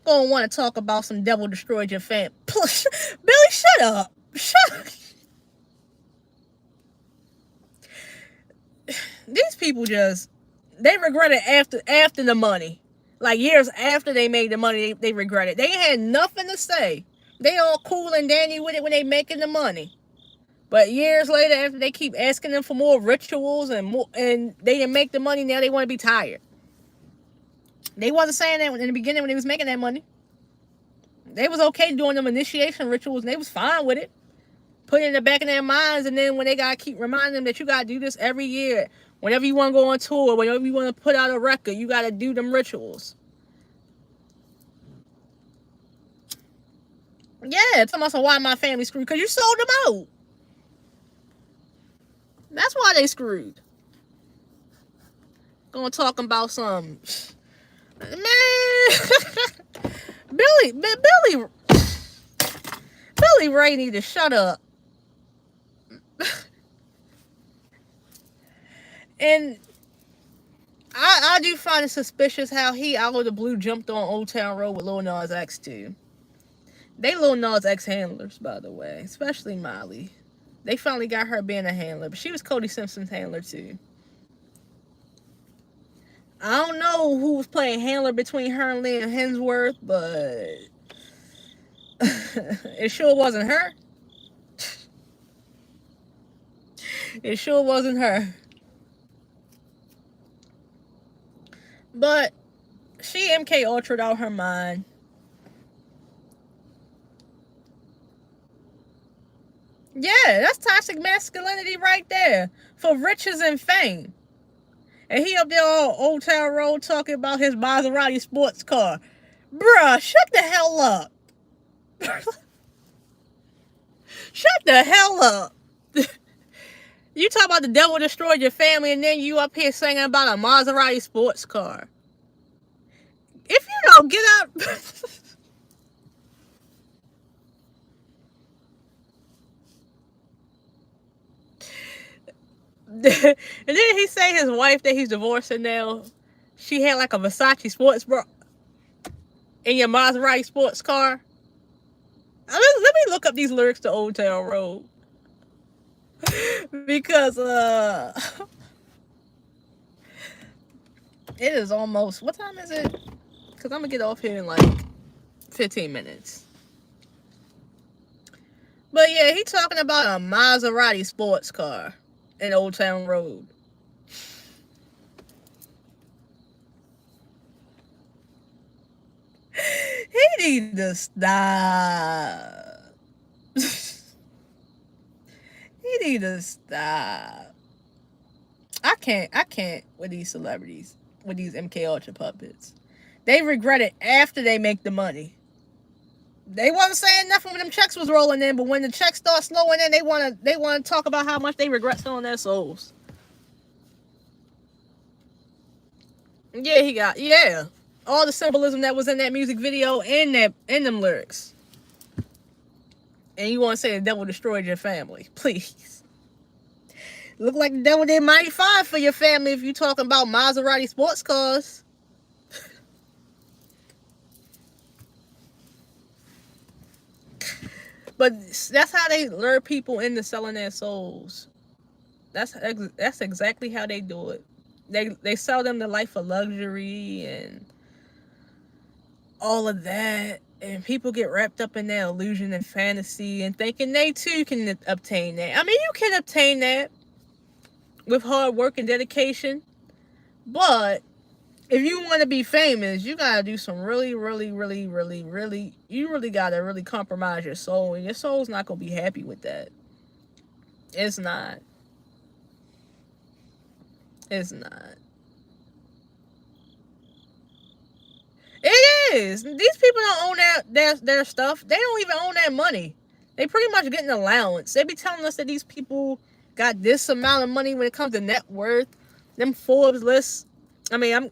Gonna want to talk about some devil destroyed your family. Billy, shut up. Shut up. These people they regret it after the money. Like years after they made the money, they regret it. They had nothing to say. They all cool and dandy with it when they making the money. But years later, after they keep asking them for more rituals and they didn't make the money, now they want to be tired. They wasn't saying that in the beginning when they was making that money. They was okay doing them initiation rituals and they was fine with it. Put it in the back of their minds, and then when they gotta keep reminding them that you gotta do this every year. Whenever you want to go on tour, whenever you want to put out a record, you gotta do them rituals. Yeah, tell me why my family screwed, because you sold them out. That's why they screwed. Gonna talk about some man. Billy Ray need to shut up. And I do find it suspicious how he out of the blue jumped on Old Town Road with Lil Nas X too. They Lil Nas X handlers, by the way, especially Miley. They finally got her being a handler, but she was Cody Simpson's handler too. I don't know who was playing handler between her and Liam Hemsworth, but it sure wasn't her. It sure wasn't her. But she MK Ultra'd out her mind. Yeah, that's toxic masculinity right there. For riches and fame. And he up there on Old Town Road talking about his Maserati sports car. Bruh, shut the hell up. Shut the hell up. You talk about the devil destroyed your family and then you up here singing about a Maserati sports car. If you don't get out. And then he say his wife that he's divorcing now, she had like a Versace sports bra in your Maserati sports car. Let me look up these lyrics to Old Town Road. Because it is almost, what time is it? Because I'm gonna get off here in like 15 minutes. But yeah, he talking about a Maserati sports car in Old Town Road. He need to stop. He need to stop. I can't with these celebrities, with these MK Ultra puppets. They regret it after they make the money. They wasn't saying nothing when them checks was rolling in, but when the checks start slowing in, they wanna talk about how much they regret selling their souls. Yeah, he got, yeah, all the symbolism that was in that music video and that in them lyrics. And you want to say the devil destroyed your family? Please. Look like the devil did mighty fine for your family if you talking about Maserati sports cars. But that's how they lure people into selling their souls. That's exactly how they do it. They sell them the life of luxury and all of that, and people get wrapped up in that illusion and fantasy and thinking they too can obtain that. I mean, you can obtain that with hard work and dedication, but if you want to be famous, you gotta do some really, really, really, really, really. You really gotta really compromise your soul, and your soul's not gonna be happy with that. It's not. It's not. It is. These people don't own their stuff. They don't even own that money. They pretty much get an allowance. They be telling us that these people got this amount of money when it comes to net worth. Them Forbes lists. I mean,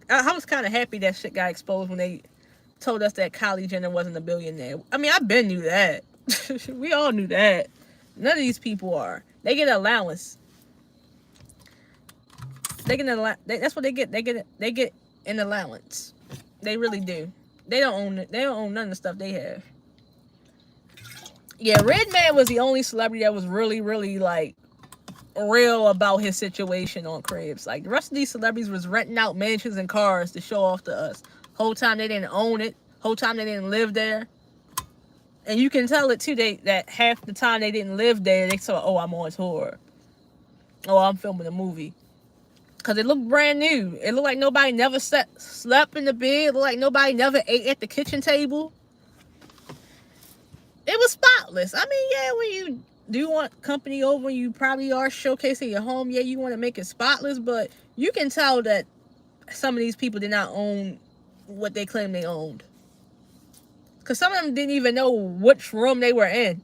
I was kind of happy that shit got exposed when they told us that Kylie Jenner wasn't a billionaire. I mean, I been knew that. We all knew that. None of these people are. They get an allowance. That's what they get. They get an allowance. They really do. They don't own it. They don't own none of the stuff they have. Yeah, Redman was the only celebrity that was really, really like real about his situation on Cribs. Like the rest of these celebrities was renting out mansions and cars to show off to us. Whole time they didn't own it. Whole time they didn't live there. And you can tell it too. That half the time they didn't live there, they saw, oh, I'm on tour. Oh, I'm filming a movie. Because it looked brand new. It looked like nobody never slept in the bed. It looked like nobody never ate at the kitchen table. It was spotless. I mean, yeah, when you do want company over, you probably are showcasing your home. Yeah, you want to make it spotless, but you can tell that some of these people did not own what they claimed they owned. Because some of them didn't even know which room they were in.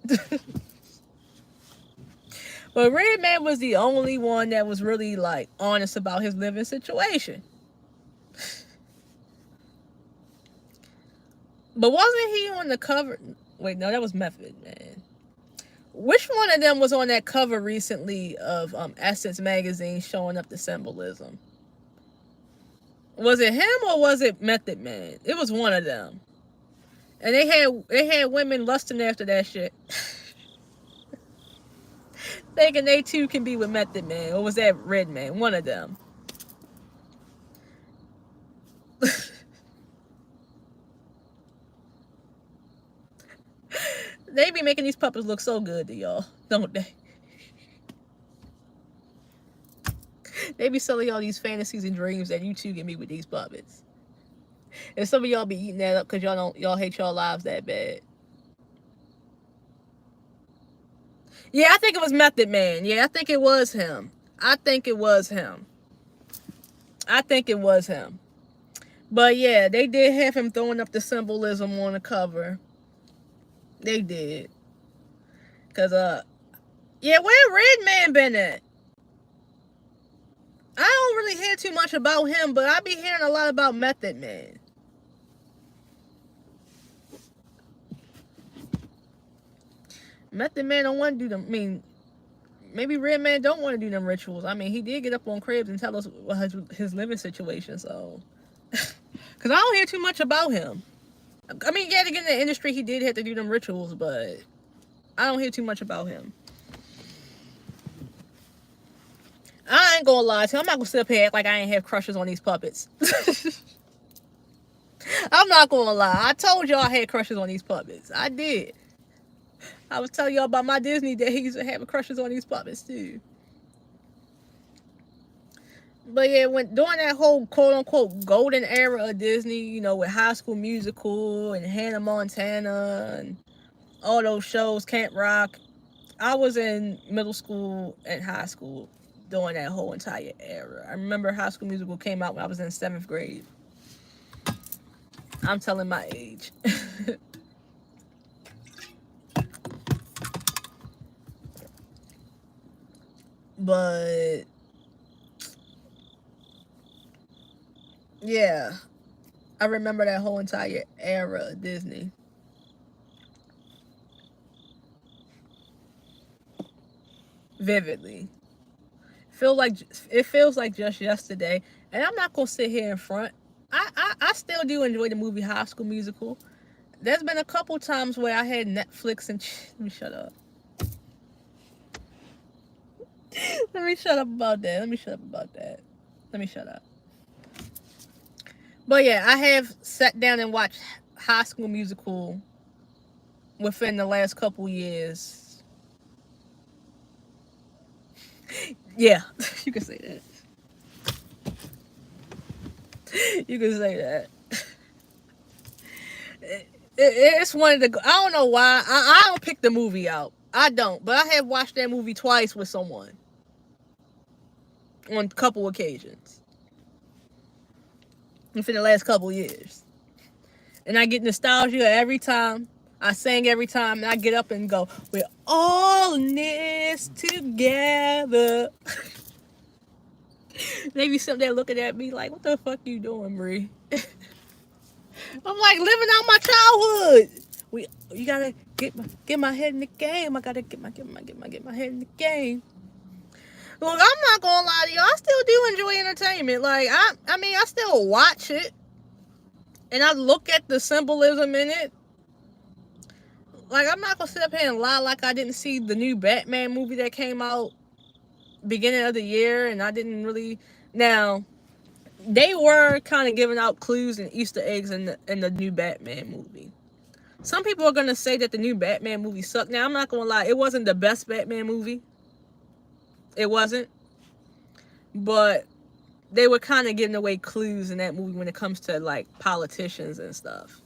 But Redman was the only one that was really like honest about his living situation. But wasn't he on the cover? Wait, no, that was Method Man. Which one of them was on that cover recently of Essence magazine showing up the symbolism? Was it him or was it Method Man? It was one of them. And they had women lusting after that shit. Thinking they too can be with Method Man. Or was that Redman? One of them. They be making these puppets look so good to y'all, don't they? They be selling y'all these fantasies and dreams that you too can be with these puppets. And some of y'all be eating that up because y'all hate y'all lives that bad. Yeah, I think it was Method Man. Yeah, I think it was him. I think it was him. I think it was him. But yeah, they did have him throwing up the symbolism on the cover. They did. Cause yeah, where Redman been at? I don't really hear too much about him, but I be hearing a lot about Method Man. Method Man don't want to do them. I mean, maybe Redman don't want to do them rituals. I mean, he did get up on Cribs and tell us his living situation. So, cause I don't hear too much about him. I mean, yeah, to get in the industry, he did have to do them rituals, but I don't hear too much about him. I ain't gonna lie to you. I'm not gonna sit up here act like I ain't have crushes on these puppets. I'm not gonna lie. I told y'all I had crushes on these puppets. I did. I was telling y'all about my Disney days and having crushes on these puppets too. But yeah, when during that whole quote unquote golden era of Disney, you know, with High School Musical and Hannah Montana and all those shows, Camp Rock, I was in middle school and high school during that whole entire era. I remember High School Musical came out when I was in 7th grade. I'm telling my age. But yeah, I remember that whole entire era of Disney. Vividly. It feels like just yesterday. And I'm not gonna sit here in front. I still do enjoy the movie High School Musical. There's been a couple times where I had Netflix and let me shut up. Let me shut up about that. Let me shut up about that. Let me shut up. But yeah, I have sat down and watched High School Musical within the last couple years. Yeah, you can say that. You can say that. It's one of the. I don't know why. I don't pick the movie out. I don't. But I have watched that movie twice with someone on a couple occasions within the last couple years. And I get nostalgia every time. I sing every time, and I get up and go, "We're all in this together." They be sitting there looking at me like, "What the fuck you doing, Bree?" I'm like living out my childhood. You gotta get my head in the game. I gotta get my head in the game. Look, I'm not gonna lie to you. I still do enjoy entertainment. Like I mean, I still watch it, and I look at the symbolism in it. Like I'm not gonna sit up here and lie like I didn't see the new Batman movie that came out beginning of the year, and I didn't really. Now they were kind of giving out clues and Easter eggs in the new Batman movie. Some people are gonna say that the new Batman movie sucked. Now I'm not gonna lie, it wasn't the best Batman movie. It wasn't, but they were kind of giving away clues in that movie when it comes to like politicians and stuff.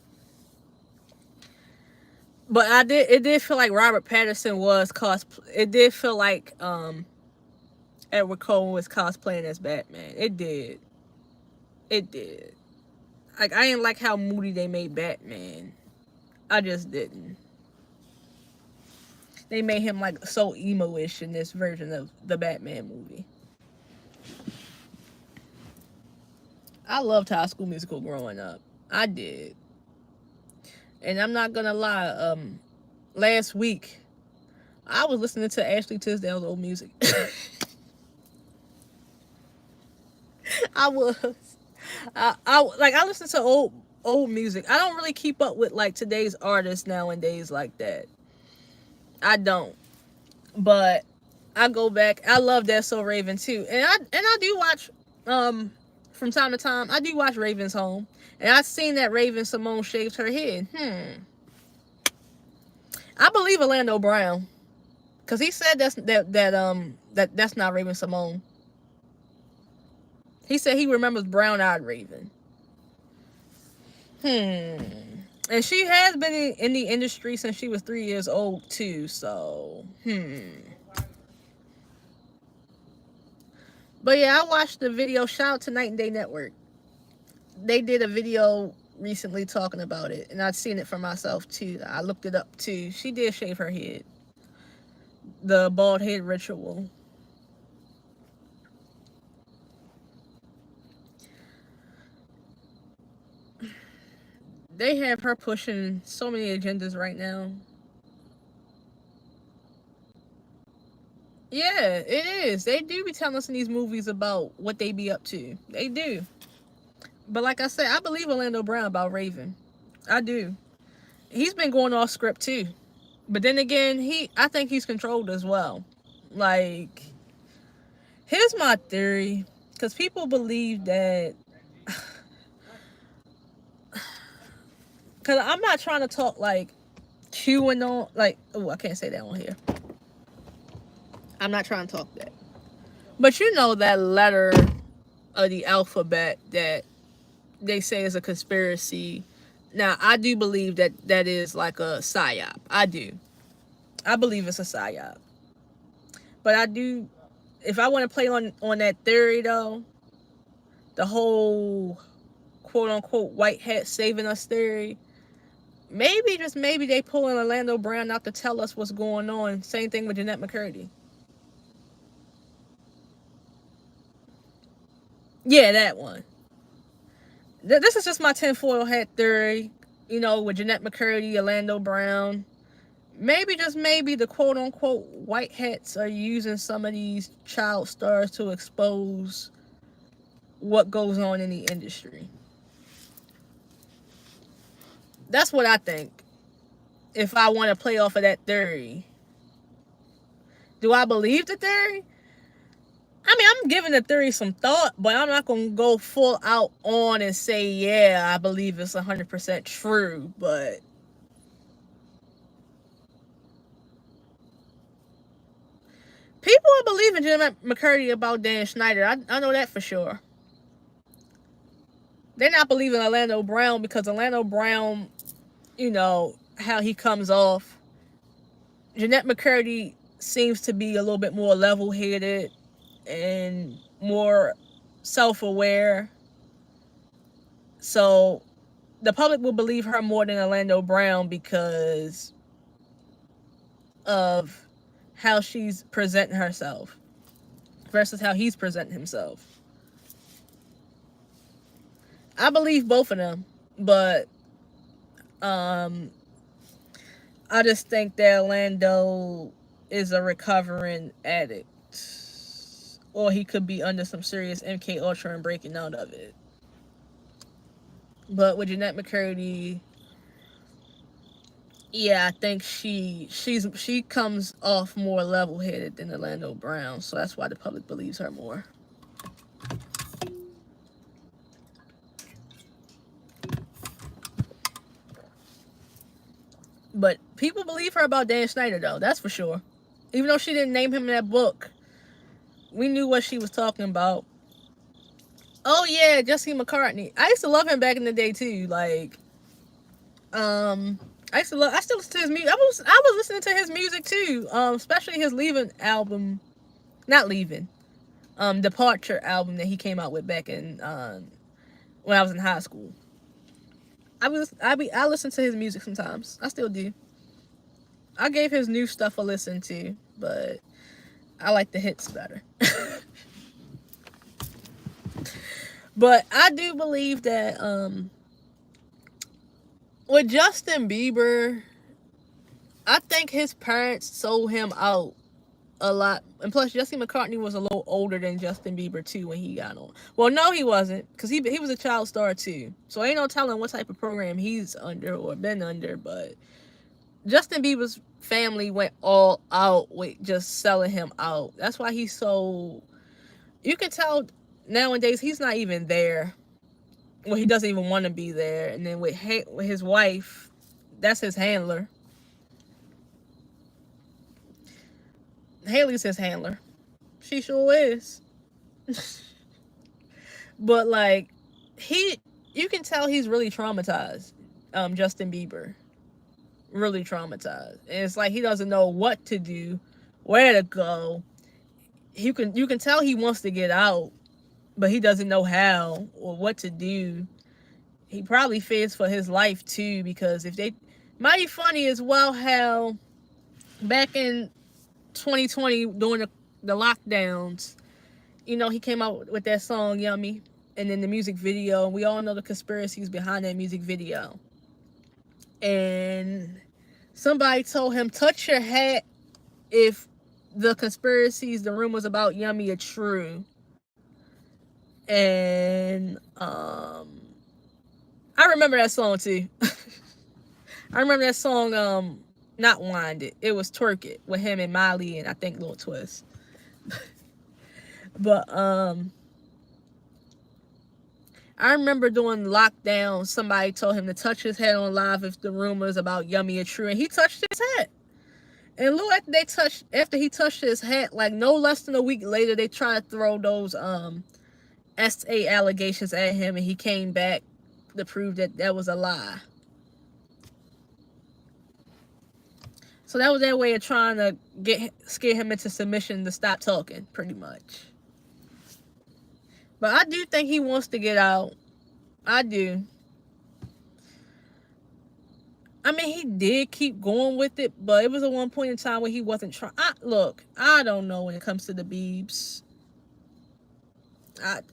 But it did feel like Robert Pattinson was it did feel like Edward Cullen was cosplaying as Batman. It did. It did. Like I didn't like how moody they made Batman. I just didn't. They made him like so emo-ish in this version of the Batman movie. I loved High School Musical growing up. I did. And I'm not gonna lie, last week I was listening to Ashley Tisdale's old music. I was. I listen to old music. I don't really keep up with like today's artists nowadays like that. I don't. But I go back. I love That's So Raven too. And I do watch from time to time. I do watch Raven's Home. And I seen that Raven Simone shaved her head. I believe Orlando Brown. Cause he said that's not Raven Simone. He said he remembers brown eyed Raven. And she has been in the industry since she was 3 years old too. So, But yeah, I watched the video. Shout out to Night and Day Network. They did a video recently talking about it, and I've seen it for myself too. I looked it up too. She did shave her head. The bald head ritual. They have her pushing so many agendas right now. Yeah, it is. They do be telling us in these movies about what they be up to. They do. But like I said, I believe Orlando Brown about Raven. I do. He's been going off script too. But then again, I think he's controlled as well. Like, here's my theory. Because people believe that. Because I'm not trying to talk like chewing on. Like, oh, I can't say that on here. I'm not trying to talk that. But you know that letter of the alphabet that they say is a conspiracy. Now, I do believe that that is like a psyop. I do. I believe it's a psyop. But I do, if I want to play on that theory though, the whole quote unquote white hat saving us theory, maybe just maybe they pulling Orlando Brown out to tell us what's going on. Same thing with Jeanette McCurdy. Yeah, that one. This is just my tinfoil hat theory. You know, with Jeanette McCurdy, Orlando Brown. Maybe just maybe the quote unquote white hats are using some of these child stars to expose what goes on in the industry. That's what I think. If I want to play off of that theory, do I believe the theory? I mean, I'm giving the theory some thought, but I'm not going to go full out on and say, yeah, I believe it's 100% true. But people are believing Jim McCurdy about Dan Schneider. I know that for sure. They're not believing Orlando Brown because Orlando Brown, you know, how he comes off. Jeanette McCurdy seems to be a little bit more level headed and more self aware. So the public will believe her more than Orlando Brown because of how she's presenting herself versus how he's presenting himself. I believe both of them, but I just think that Orlando is a recovering addict, or he could be under some serious MK Ultra and breaking out of it. But with Jeanette McCurdy, yeah, I think she comes off more level headed than Orlando Brown, so that's why the public believes her more. But people believe her about Dan Schneider though, that's for sure. Even though she didn't name him in that book, we knew what she was talking about. Oh yeah, Jesse McCartney. I used to love him back in the day too. Like, I still listen to his music. I was listening to his music too. Especially his Leaving album, not Leaving, Departure album that he came out with back in when I was in high school. I listen to his music sometimes. I still do. I gave his new stuff a listen to, but I like the hits better. But I do believe that with Justin Bieber, I think his parents sold him out a lot. And plus, Jesse McCartney was a little older than Justin Bieber too when he got on. Well, no, he wasn't, because he was a child star too. So ain't no telling what type of program he's under or been under. But Justin Bieber's family went all out with just selling him out. That's why he's so. You can tell nowadays he's not even there. Well, he doesn't even want to be there. And then with his wife, that's his handler. Haley's his handler. She sure is. But like, you can tell he's really traumatized. Justin Bieber. Really traumatized. And it's like he doesn't know what to do, where to go. You can tell he wants to get out, but he doesn't know how or what to do. He probably fears for his life too, because if they mighty funny as well how back in 2020 during the lockdowns, he came out with that song Yummy, and then the music video, we all know the conspiracies behind that music video. And somebody told him, touch your hat if the conspiracies, the rumors about Yummy are true. And I remember that song too. I remember that song, not Wind It. It was Twerk It with him and Miley and I think Lil Twist. But I remember during lockdown, somebody told him to touch his head on live if the rumors about Yummy are true, and he touched his head. And look, after he touched his head, like no less than a week later, they tried to throw those SA allegations at him, and he came back to prove that that was a lie. So that was their way of trying to scare him into submission to stop talking, pretty much. But I do think he wants to get out. I do. I mean, he did keep going with it, but it was at one point in time where he wasn't trying. Look, I don't know when it comes to the Biebs.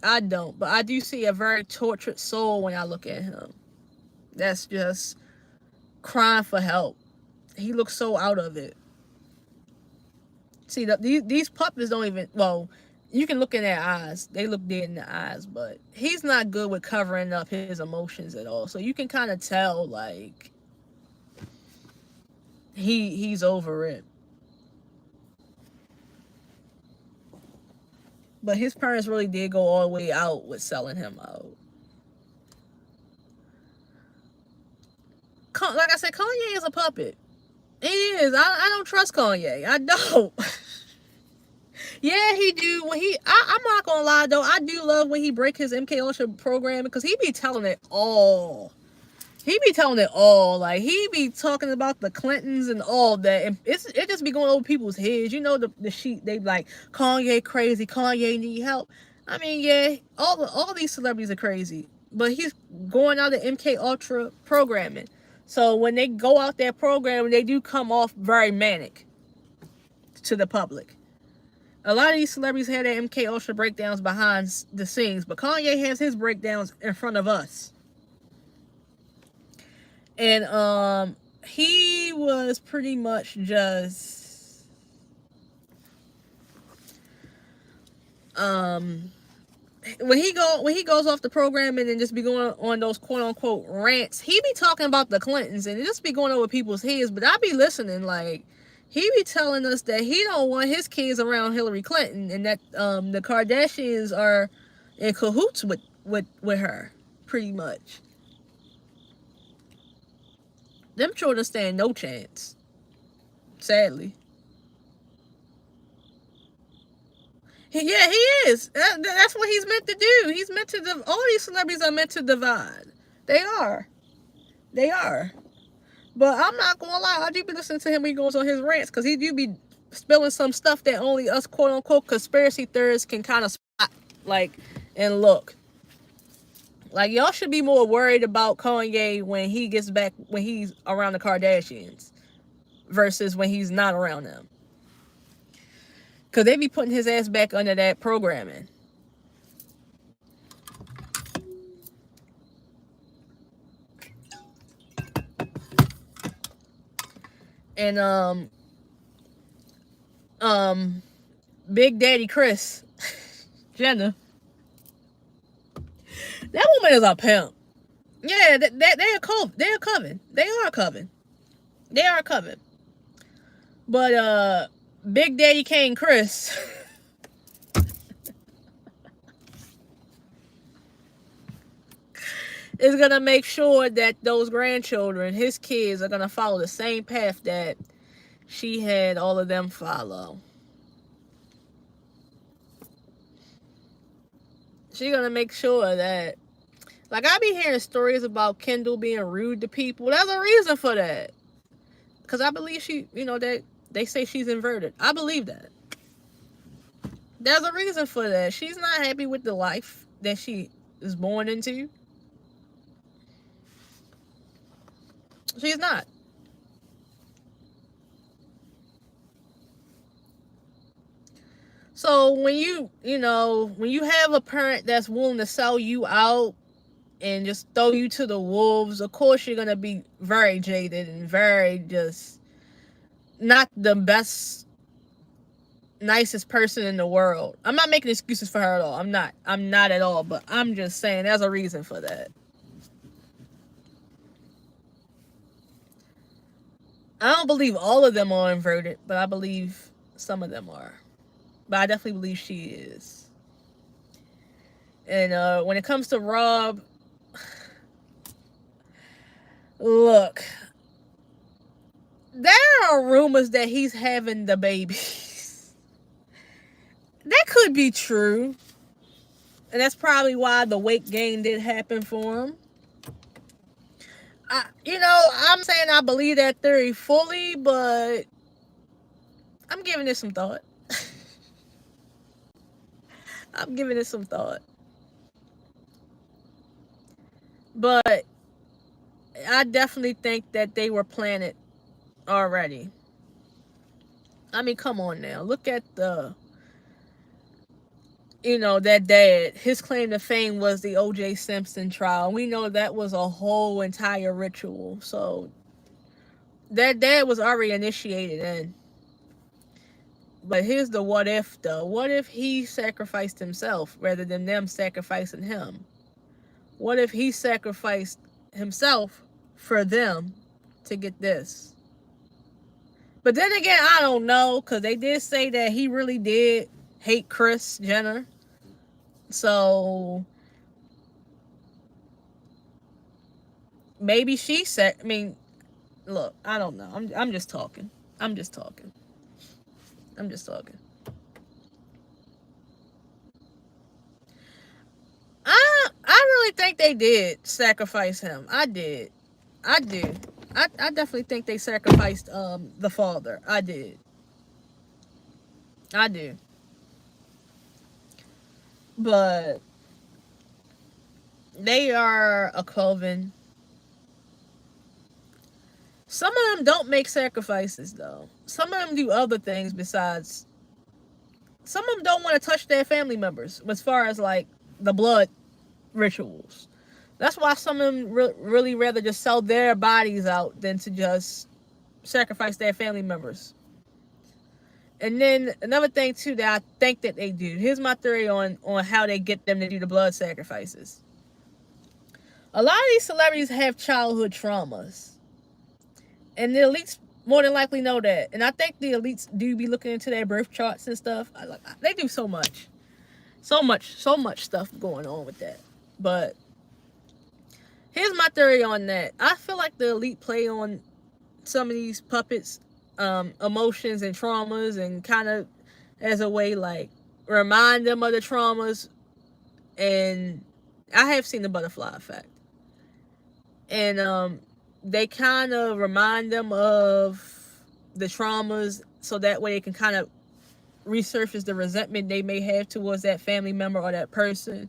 I don't, but I do see a very tortured soul when I look at him. That's just crying for help. He looks so out of it. See, these puppets don't even, well, you can look in their eyes. They look dead in the eyes, but he's not good with covering up his emotions at all. So you can kind of tell, like, he's over it. But his parents really did go all the way out with selling him out. Like I said, Kanye is a puppet. He is. I don't trust Kanye. I don't. Yeah, he do. I'm not gonna lie though. I do love when he break his MK Ultra program, because he be telling it all. He be telling it all. Like, he be talking about the Clintons and all that. And it just be going over people's heads. You know, the sheet, they be like, Kanye crazy, Kanye need help. I mean, yeah, all these celebrities are crazy. But he's going out of MK Ultra programming. So when they go out there programming, they do come off very manic to the public. A lot of these celebrities had their MK Ultra breakdowns behind the scenes, but Kanye has his breakdowns in front of us. And he was pretty much just when he goes off the program and then just be going on those quote unquote rants, he be talking about the Clintons and it just be going over people's heads. But I be listening, like, he be telling us that he don't want his kids around Hillary Clinton, and that the Kardashians are in cahoots with her, pretty much. Them children stand no chance, sadly. Yeah, he is. That's what he's meant to do. He's meant to. All these celebrities are meant to divide. They are. They are. But I'm not gonna lie, I do be listening to him when he goes on his rants, because he do be spilling some stuff that only us quote unquote conspiracy theorists can kind of spot, like, and look. Like, y'all should be more worried about Kanye when he gets back, when he's around the Kardashians, versus when he's not around them. Because they be putting his ass back under that programming. And Big Daddy Chris Jenner, that woman is a pimp. Yeah, they're a coven. They are a coven. They are a coven. But Big Daddy Kane Chris is gonna make sure that those grandchildren, his kids, are gonna follow the same path that she had all of them follow. She's gonna make sure that Like, I be hearing stories about Kendall being rude to people. There's a reason for that. Because I believe she, that they say she's inverted. I believe that. There's a reason for that. She's not happy with the life that she is born into. She's not. So when you have a parent that's willing to sell you out and just throw you to the wolves, of course you're gonna be very jaded and very just not the best, nicest person in the world. I'm not making excuses for her at all. I'm not. I'm not at all. But I'm just saying there's a reason for that. I don't believe all of them are inverted, but I believe some of them are. But I definitely believe she is. And when it comes to Rob, look, there are rumors that he's having the babies. That could be true. And that's probably why the weight gain did happen for him. I'm saying I believe that theory fully, but I'm giving it some thought. I'm giving it some thought. But I definitely think that they were planted already. I mean, come on now. Look at that dad. His claim to fame was the O.J. Simpson trial. We know that was a whole entire ritual. So that dad was already initiated in. But here's the what if, though. What if he sacrificed himself rather than them sacrificing him? What if he sacrificed himself for them to get this? But then again, I don't know, because they did say that he really did hate Kris Jenner. So maybe she said, I mean, look, I don't know. I'm just talking. I'm just talking. I'm just talking. I really think they did sacrifice him. I did. I do. I definitely think they sacrificed the father. I did. I do. But they are a coven. Some of them don't make sacrifices though. Some of them do other things besides. Some of them don't want to touch their family members as far as like the blood rituals. That's why some of them really rather just sell their bodies out than to just sacrifice their family members. And then another thing too that I think that they do. Here's my theory on how they get them to do the blood sacrifices. A lot of these celebrities have childhood traumas, and the elites more than likely know that. And I think the elites do be looking into their birth charts and stuff. They do so much stuff going on with that. But here's my theory on that. I feel like the elite play on some of these puppets' emotions and traumas, and kind of as a way like remind them of the traumas. And I have seen the butterfly effect, and they kind of remind them of the traumas, so that way they can kind of resurface the resentment they may have towards that family member or that person.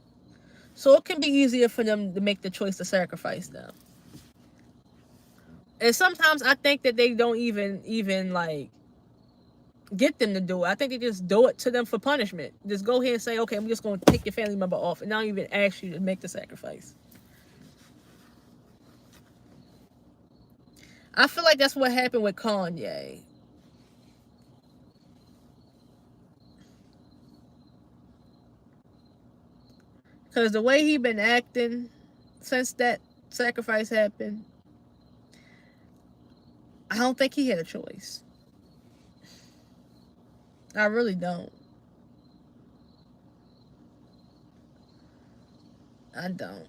So it can be easier for them to make the choice to sacrifice them. And sometimes I think that they don't even like get them to do it. I think they just do it to them for punishment. Just go ahead and say, okay, I'm just going to take your family member off, and not even ask you to make the sacrifice. I feel like that's what happened with Kanye. Because the way he been acting since that sacrifice happened, I don't think he had a choice. I really don't. I don't.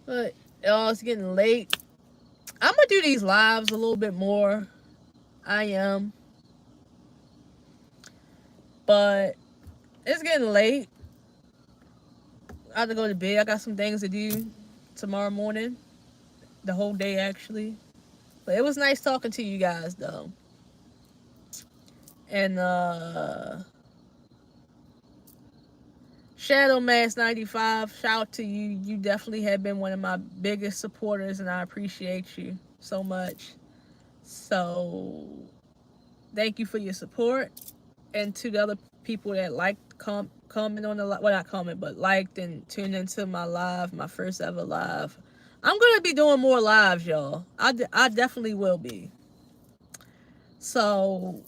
But it's getting late. I'm gonna do these lives a little bit more. I am. But it's getting late. I have to go to bed. I got some things to do tomorrow morning. The whole day, actually. But it was nice talking to you guys, though. And Shadow Mask 95, shout out to you. You definitely have been one of my biggest supporters, and I appreciate you so much. So thank you for your support. And to the other people that liked, comment on the live, well, not comment, but liked and tuned into my live, my first ever live. I'm going to be doing more lives, y'all. I definitely will be. So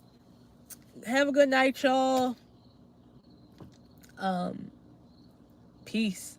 have a good night, y'all. Peace.